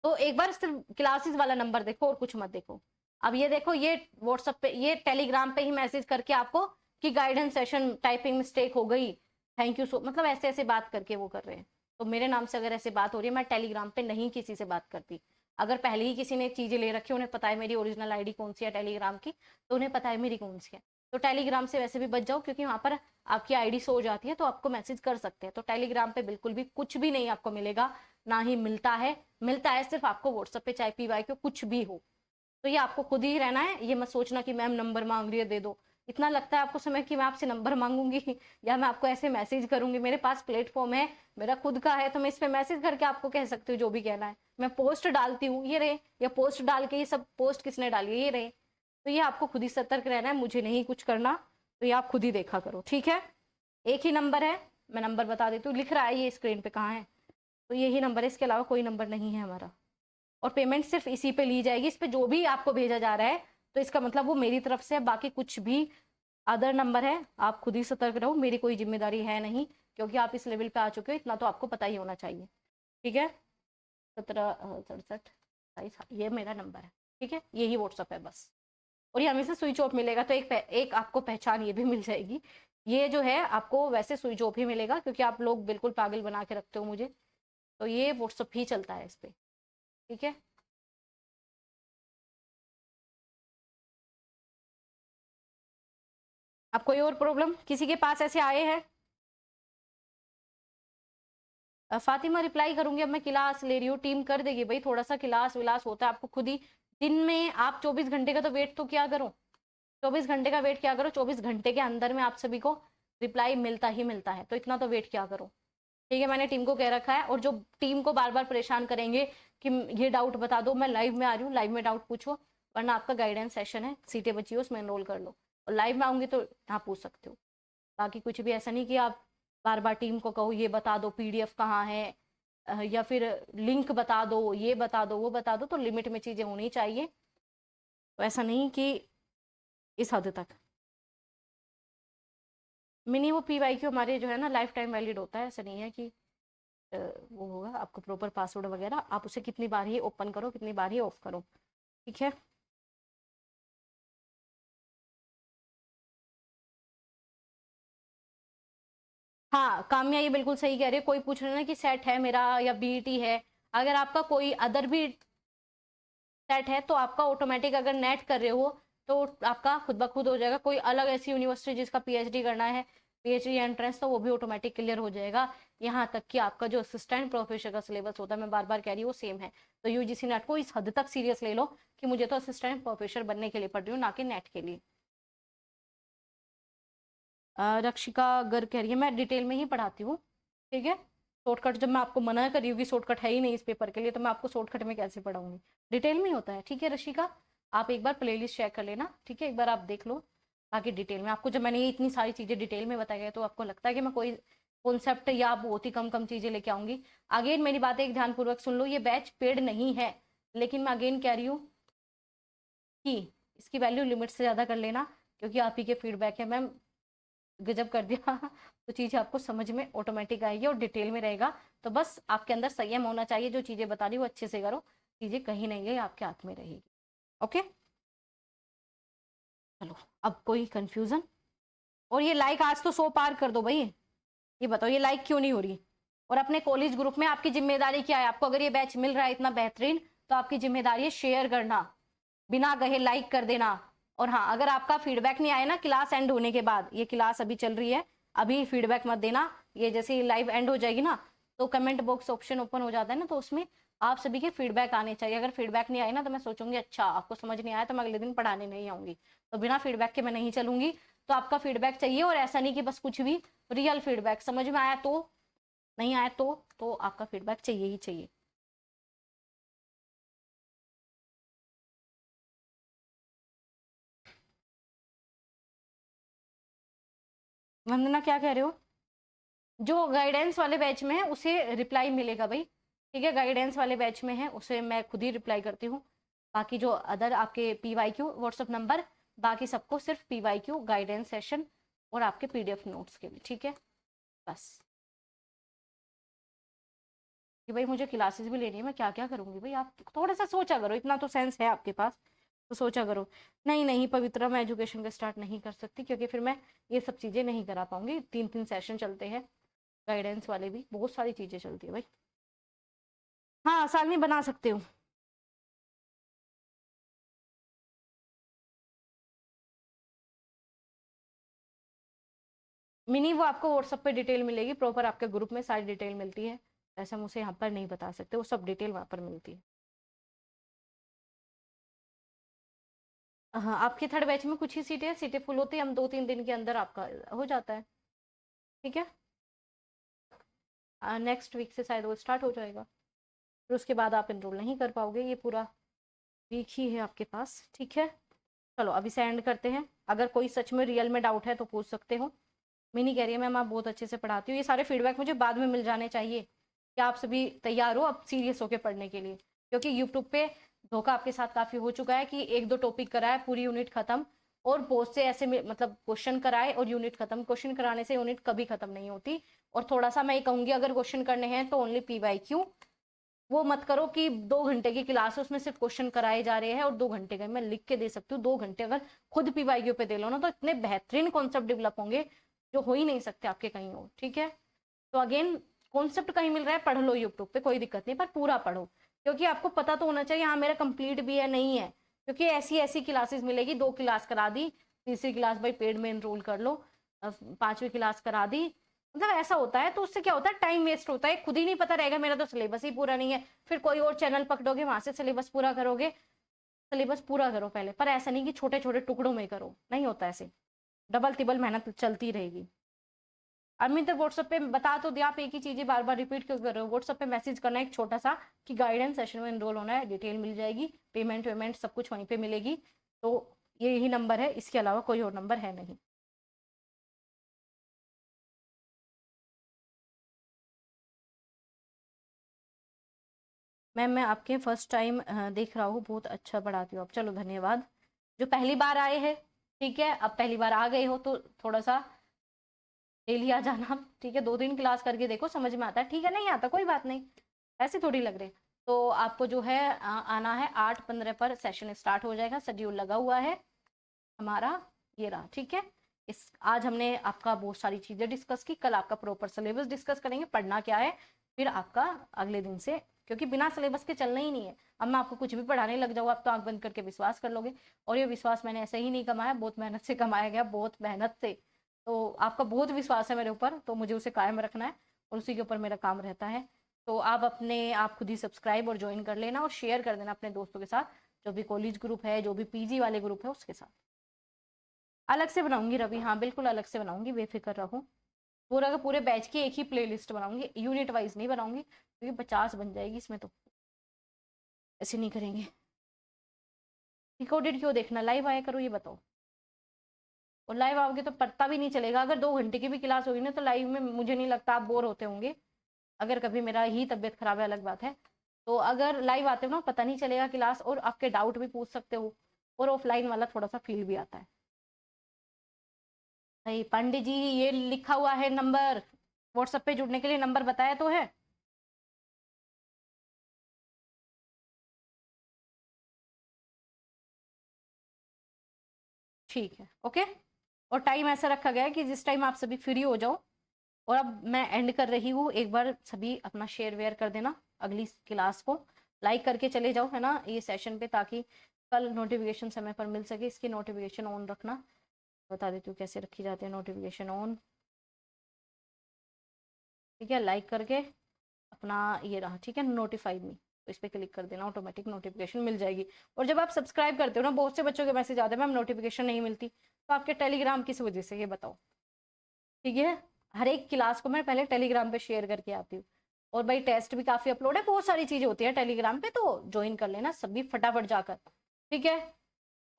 तो एक बार सिर्फ क्लासेस वाला नंबर देखो और कुछ मत देखो। अब ये देखो, ये व्हाट्सएप पे, ये टेलीग्राम पे ही मैसेज करके आपको कि गाइडेंस सेशन टाइपिंग मिस्टेक हो गई, थैंक यू सो, मतलब ऐसे ऐसे बात करके वो कर रहे हैं। तो मेरे नाम से अगर ऐसे बात हो रही है, मैं टेलीग्राम पे नहीं किसी से बात करती। अगर पहले ही किसी ने चीजें ले रखी, उन्हें पता है मेरी ओरिजिनल आईडी कौन सी है टेलीग्राम की, तो उन्हें पता है मेरी कौन सी है, तो टेलीग्राम से वैसे भी बच जाओ, क्योंकि वहां पर आपकी आईडी शो हो जाती है तो आपको मैसेज कर सकते हैं। तो टेलीग्राम पे बिल्कुल भी कुछ भी नहीं आपको मिलेगा, ना ही मिलता है, मिलता है सिर्फ आपको व्हाट्सएप पे, चाहे पीवाई को कुछ भी हो। तो ये आपको खुद ही रहना है, ये मत सोचना कि मैम नंबर मांग रही है दे दो, इतना लगता है आपको समय कि मैं आपसे नंबर मांगूंगी या मैं आपको ऐसे मैसेज करूंगी। मेरे पास प्लेटफॉर्म है, मेरा खुद का है, तो मैं इस पे मैसेज करके आपको कह सकती हूँ जो भी कहना है। मैं पोस्ट डालती हूँ, ये रहे, या पोस्ट डाल के, ये सब पोस्ट किसने डाली है, ये रहे। तो ये आपको खुद ही सतर्क रहना है, मुझे नहीं कुछ करना, तो ये आप खुद ही देखा करो, ठीक है। एक ही नंबर है, मैं नंबर बता देती हूँ, लिख रहा है ये स्क्रीन पे कहाँ है, तो यही नंबर है, इसके अलावा कोई नंबर नहीं है हमारा। और पेमेंट सिर्फ इसी पे ली जाएगी, इस पे जो भी आपको भेजा जा रहा है, तो इसका मतलब वो मेरी तरफ से है, बाकी कुछ भी अदर नंबर है, आप खुद ही सतर्क रहो, मेरी कोई जिम्मेदारी है नहीं, क्योंकि आप इस लेवल पे आ चुके हो, इतना तो आपको पता ही होना चाहिए, ठीक है। 17 67 ये मेरा नंबर है, ठीक है, यही व्हाट्सअप है बस। और ये हमेशा स्विच ऑफ मिलेगा, तो एक आपको पहचान ये भी मिल जाएगी, ये जो है आपको वैसे स्विच ऑफ ही मिलेगा, क्योंकि आप लोग बिल्कुल पागल बना के रखते हो मुझे, तो ये व्हाट्सअप ही चलता है इस पे, ठीक है। अब कोई और प्रॉब्लम किसी के पास ऐसे आए हैं? फातिमा रिप्लाई करूंगी, अब मैं क्लास ले रही हूँ, टीम कर देगी भाई, थोड़ा सा क्लास विलास होता है आपको खुद ही, दिन में आप 24 घंटे का तो वेट तो क्या करो, 24 घंटे का वेट क्या करो, 24 घंटे के अंदर में आप सभी को रिप्लाई मिलता ही मिलता है, तो इतना तो वेट क्या करो, ठीक है। मैंने टीम को कह रखा है, और जो टीम को बार बार परेशान करेंगे कि ये डाउट बता दो, मैं लाइव में आ रही हूँ, लाइव में डाउट पूछो, वरना आपका गाइडेंस सेशन है, सीटें बची हो उसमें एनरोल कर लो, और लाइव में आऊंगी तो हाँ पूछ सकते हो। बाकी कुछ भी ऐसा नहीं कि आप बार बार टीम को कहो ये बता दो, पीडीएफ कहाँ है, या फिर लिंक बता दो, ये बता दो, वो बता दो, तो लिमिट में चीजें होनी चाहिए, तो ऐसा नहीं कि इस हद तक। मिनी वो पीवाई क्यू हमारे जो है ना लाइफ टाइम वैलिड होता है, ऐसा नहीं है कि वो होगा आपको प्रॉपर पासवर्ड वगैरह, आप उसे कितनी बार ही ओपन करो, कितनी बार ही ऑफ करो, ठीक है। हाँ काम्या ये बिल्कुल सही कह रही है, कोई पूछ रहे ना कि सेट है मेरा या बीईटी है, अगर आपका कोई अदर भी सेट है तो आपका ऑटोमेटिक, अगर नेट कर रहे हो तो आपका खुद ब खुद हो जाएगा। कोई अलग ऐसी यूनिवर्सिटी जिसका पीएचडी करना है, पीएचडी एंट्रेंस, तो वो भी ऑटोमेटिक क्लियर हो जाएगा। यहाँ तक कि आपका जो असिस्टेंट प्रोफेसर का सिलेबस होता है, मैं बार बार कह रही हूँ, वो सेम है। तो यूजीसी नेट को इस हद तक सीरियस ले लो कि मुझे तो असिस्टेंट प्रोफेसर बनने के लिए पढ़ रही हूँ, ना कि नेट के लिए। रक्षिका गर्ग कह रही है मैं डिटेल में ही पढ़ाती हूँ, ठीक है। शॉर्टकट जब मैं आपको मना कर रही हूँ कि शॉर्टकट है ही नहीं इस पेपर के लिए, तो मैं आपको शॉर्टकट में कैसे पढ़ाऊंगी? डिटेल में ही होता है, ठीक है रशिका। आप एक बार प्लेलिस्ट चेक कर लेना, ठीक है, एक बार आप देख लो। बाकी डिटेल में आपको, जब मैंने ये इतनी सारी चीजें डिटेल में बताई गई, तो आपको लगता है कि मैं कोई कॉन्सेप्ट या बहुत ही कम कम चीजें लेके आऊंगी? अगेन मेरी बात एक ध्यानपूर्वक सुन लो, ये बैच पेड नहीं है, लेकिन मैं अगेन कह रही हूँ कि इसकी वैल्यू लिमिट से ज्यादा कर लेना, क्योंकि आप ही के फीडबैक है मैम, गजब कर दिया तो चीज़ें आपको समझ में ऑटोमेटिक आएगी और डिटेल में रहेगा। तो बस आपके अंदर संयम होना चाहिए, जो चीज़ें बता रही हो अच्छे से करो, चीज़ें कहीं नहीं गई, आपके हाथ में रहेगी। ओके, चलो अब कोई कंफ्यूजन? और ये लाइक आज तो 100 पार कर दो भाई। ये बताओ ये लाइक क्यों नहीं हो रही? और अपने कॉलेज ग्रुप में आपकी जिम्मेदारी क्या है? आपको अगर ये बैच मिल रहा है इतना बेहतरीन, तो आपकी जिम्मेदारी है शेयर करना, बिना कहे लाइक कर देना। और हाँ, अगर आपका फीडबैक नहीं आया ना क्लास एंड होने के बाद, ये क्लास अभी चल रही है, अभी फीडबैक मत देना, ये जैसे लाइव एंड हो जाएगी ना, तो कमेंट बॉक्स ऑप्शन ओपन हो जाता है ना, तो उसमें आप सभी के फीडबैक आने चाहिए। अगर फीडबैक नहीं आए ना, तो मैं सोचूंगी अच्छा आपको समझ नहीं आया, तो मैं अगले दिन पढ़ाने नहीं आऊंगी। तो बिना फीडबैक के मैं नहीं चलूंगी। तो आपका फीडबैक चाहिए, और ऐसा नहीं कि बस कुछ भी, रियल फीडबैक, समझ में आया तो, नहीं आया तो आपका फीडबैक चाहिए ही चाहिए। वंदना क्या कह रहे हो? जो गाइडेंस वाले बैच में है उसे रिप्लाई मिलेगा भाई, ठीक है, गाइडेंस वाले बैच में है उसे मैं खुद ही रिप्लाई करती हूँ। बाकी जो अदर आपके पीवाईक्यू व्हाट्सअप नंबर, बाकी सबको सिर्फ पीवाईक्यू गाइडेंस सेशन और आपके पीडीएफ नोट्स के लिए, ठीक है बस। कि भाई मुझे क्लासेस भी लेनी है, मैं क्या क्या करूंगी भाई, आप थोड़ा सा सोचा करो, इतना तो सेंस है आपके पास, तो सोचा करो। नहीं नहीं पवित्रा, मैं एजुकेशन का स्टार्ट नहीं कर सकती, क्योंकि फिर मैं ये सब चीज़ें नहीं करा पाऊंगी। 3 3 सेशन चलते हैं, गाइडेंस वाले भी, बहुत सारी चीज़ें चलती है भाई। हाँ आसान में बना सकते हो। मिनी वो आपको व्हाट्सएप पे डिटेल मिलेगी, प्रॉपर आपके ग्रुप में सारी डिटेल मिलती है। ऐसा मुझे यहाँ पर नहीं बता सकते, वो सब डिटेल वहाँ पर मिलती है। हाँ आपकी थर्ड बैच में कुछ ही सीटें हैं, सीटें फुल होती है, हम 2 3 दिन के अंदर आपका हो जाता है, ठीक है। नेक्स्ट वीक से शायद वो स्टार्ट हो जाएगा, फिर उसके बाद आप इनरोल नहीं कर पाओगे, ये पूरा वीक ही है आपके पास, ठीक है। चलो अभी सेंड करते हैं, अगर कोई सच में रियल में डाउट है तो पूछ सकते हो। मिनी कह रही है मैम आप बहुत अच्छे से पढ़ाती हो, ये सारे फीडबैक मुझे बाद में मिल जाने चाहिए। क्या आप सभी तैयार हो अब सीरियस होकर पढ़ने के लिए? क्योंकि यूट्यूब पे धोखा आपके साथ काफी हो चुका है कि 1 2 टॉपिक कराए, पूरी यूनिट खत्म, और बहुत से ऐसे मतलब क्वेश्चन कराए और यूनिट खत्म। क्वेश्चन कराने से यूनिट कभी खत्म नहीं होती। और थोड़ा सा मैं ये कहूंगी, अगर क्वेश्चन करने हैं तो ओनली पीवाईक्यू, वो मत करो कि 2 घंटे की क्लास है उसमें सिर्फ क्वेश्चन कराए जा रहे हैं और 2 घंटे का, मैं लिख के दे सकती हूँ। 2 घंटे अगर खुद पीवाईक्यू पे दे लो ना, तो इतने बेहतरीन कॉन्सेप्ट डेवलप होंगे जो हो ही नहीं सकते आपके कहीं और, ठीक है। तो अगेन कॉन्सेप्ट कहीं मिल रहा है, पढ़ लो यूट्यूब पे, कोई दिक्कत नहीं, पर पूरा पढ़ो, क्योंकि आपको पता तो होना चाहिए हाँ मेरा कंप्लीट भी है नहीं है। क्योंकि ऐसी ऐसी क्लासेस मिलेगी, 2 क्लास करा दी, तीसरी क्लास भाई पेड में एनरोल कर लो, 5वीं क्लास करा दी, मतलब ऐसा होता है। तो उससे क्या होता है, टाइम वेस्ट होता है, खुद ही नहीं पता रहेगा मेरा तो सिलेबस ही पूरा नहीं है, फिर कोई और चैनल पकड़ोगे वहां से सिलेबस पूरा करोगे। सिलेबस पूरा करो पहले, पर ऐसा नहीं कि छोटे छोटे टुकड़ों में करो, नहीं होता ऐसे, डबल तिबल मेहनत चलती रहेगी। अमित व्हाट्सएप पे बता तो दिया, आप एक ही चीजें बार बार रिपीट क्यों कर रहे हो? व्हाट्सएप पे मैसेज करना एक छोटा सा कि गाइडेंस सेशन में एनरोल होना है, डिटेल मिल जाएगी, पेमेंट वेमेंट सब कुछ वहीं पे मिलेगी। तो ये यही नंबर है, इसके अलावा कोई और नंबर है नहीं। मैम मैं आपके फर्स्ट टाइम देख रहा हूँ, बहुत अच्छा पढ़ाती हूँ आप, चलो धन्यवाद। जो पहली बार आए हैं, ठीक है, अब पहली बार आ गए हो तो थोड़ा सा डेली आ जाना, ठीक है, 2 दिन क्लास करके देखो, समझ में आता है, ठीक है, नहीं आता कोई बात नहीं, ऐसे थोड़ी लग रहे। तो आपको जो है आना है 8 15 पर सेशन स्टार्ट हो जाएगा, शेड्यूल लगा हुआ है हमारा, ये रहा, ठीक है। इस आज हमने आपका बहुत सारी चीजें डिस्कस की, कल आपका प्रॉपर सिलेबस डिस्कस करेंगे, पढ़ना क्या है, फिर आपका अगले दिन से क्योंकि बिना सिलेबस के चलना ही नहीं है। अब मैं आपको कुछ भी पढ़ाने लग जाऊँ, आप तो आंख बंद करके विश्वास कर लोगे, और ये विश्वास मैंने ऐसे ही नहीं कमाया, बहुत मेहनत से कमाया गया, बहुत मेहनत से। तो आपका बहुत विश्वास है मेरे ऊपर, तो मुझे उसे कायम रखना है और उसी के ऊपर मेरा काम रहता है। तो आप खुद ही सब्सक्राइब और ज्वाइन कर लेना और शेयर कर देना अपने दोस्तों के साथ, जो भी कॉलेज ग्रुप है, जो भी पीजी वाले ग्रुप है उसके साथ। अलग से बनाऊंगी रवि, हाँ बिल्कुल अलग से बनाऊंगी, बेफिक्र रहो। पूरा का पूरे बैच की एक ही प्लेलिस्ट बनाऊंगी, यूनिट वाइज नहीं बनाऊंगी, क्योंकि 50 बन जाएगी इसमें, तो ऐसे नहीं करेंगे। रिकॉर्डेड क्यों देखना, लाइव आया करो, ये बताओ। और लाइव आओगे तो पता भी नहीं चलेगा। अगर 2 घंटे की भी क्लास होगी ना, तो लाइव में मुझे नहीं लगता आप बोर होते होंगे। अगर कभी मेरा ही तबीयत खराब है अलग बात है, तो अगर लाइव आते हो ना पता नहीं चलेगा क्लास, और आपके डाउट भी पूछ सकते हो, और ऑफलाइन वाला थोड़ा सा फील भी आता है। भाई पांडे जी, ये लिखा हुआ है नंबर, व्हाट्सएप पे जुड़ने के लिए नंबर बताया तो है। ठीक है, ओके। और टाइम ऐसा रखा गया है कि जिस टाइम आप सभी फ्री हो जाओ। और अब मैं एंड कर रही हूँ, एक बार सभी अपना शेयर वेयर कर देना अगली क्लास को, लाइक करके चले जाओ है ना ये सेशन पे, ताकि कल नोटिफिकेशन समय पर मिल सके। इसकी नोटिफिकेशन ऑन रखना, बता देती हूँ कैसे रखी जाती है नोटिफिकेशन ऑन। ठीक है, लाइक करके अपना ये रहा, ठीक है, नोटिफाइड मी, तो इस पर क्लिक कर देना, ऑटोमेटिक नोटिफिकेशन मिल जाएगी। और जब आप सब्सक्राइब करते हो ना, बहुत से बच्चों के मैसेज आते हैं मैम नोटिफिकेशन नहीं मिलती, तो आपके टेलीग्राम किस वजह से, ये बताओ। ठीक है, हर एक क्लास को मैं पहले टेलीग्राम पे शेयर करके आती हूँ। और भाई टेस्ट भी काफी अपलोड है, बहुत सारी चीजें होती है टेलीग्राम पे, तो ज्वाइन कर लेना सभी फटाफट जाकर। ठीक है,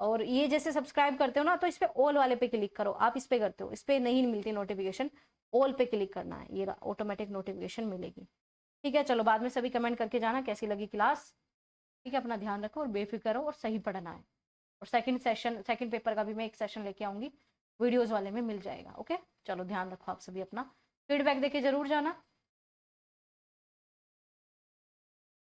और ये जैसे सब्सक्राइब करते हो ना, तो इस पे ऑल वाले पे क्लिक करो। आप इस पे करते हो, इस पे नहीं मिलती नोटिफिकेशन, ऑल पे क्लिक करना है, ये ऑटोमेटिक नोटिफिकेशन मिलेगी। ठीक है, चलो बाद में सभी कमेंट करके जाना कैसी लगी क्लास। ठीक है, अपना ध्यान रखो और बेफिक्र रहो और सही पढ़ना है। और सेकंड पेपर का भी मैं एक सेशन लेके आऊंगी, वीडियोस वाले में मिल जाएगा। ओके, चलो ध्यान रखो आप सभी अपना, फीडबैक देके जरूर जाना।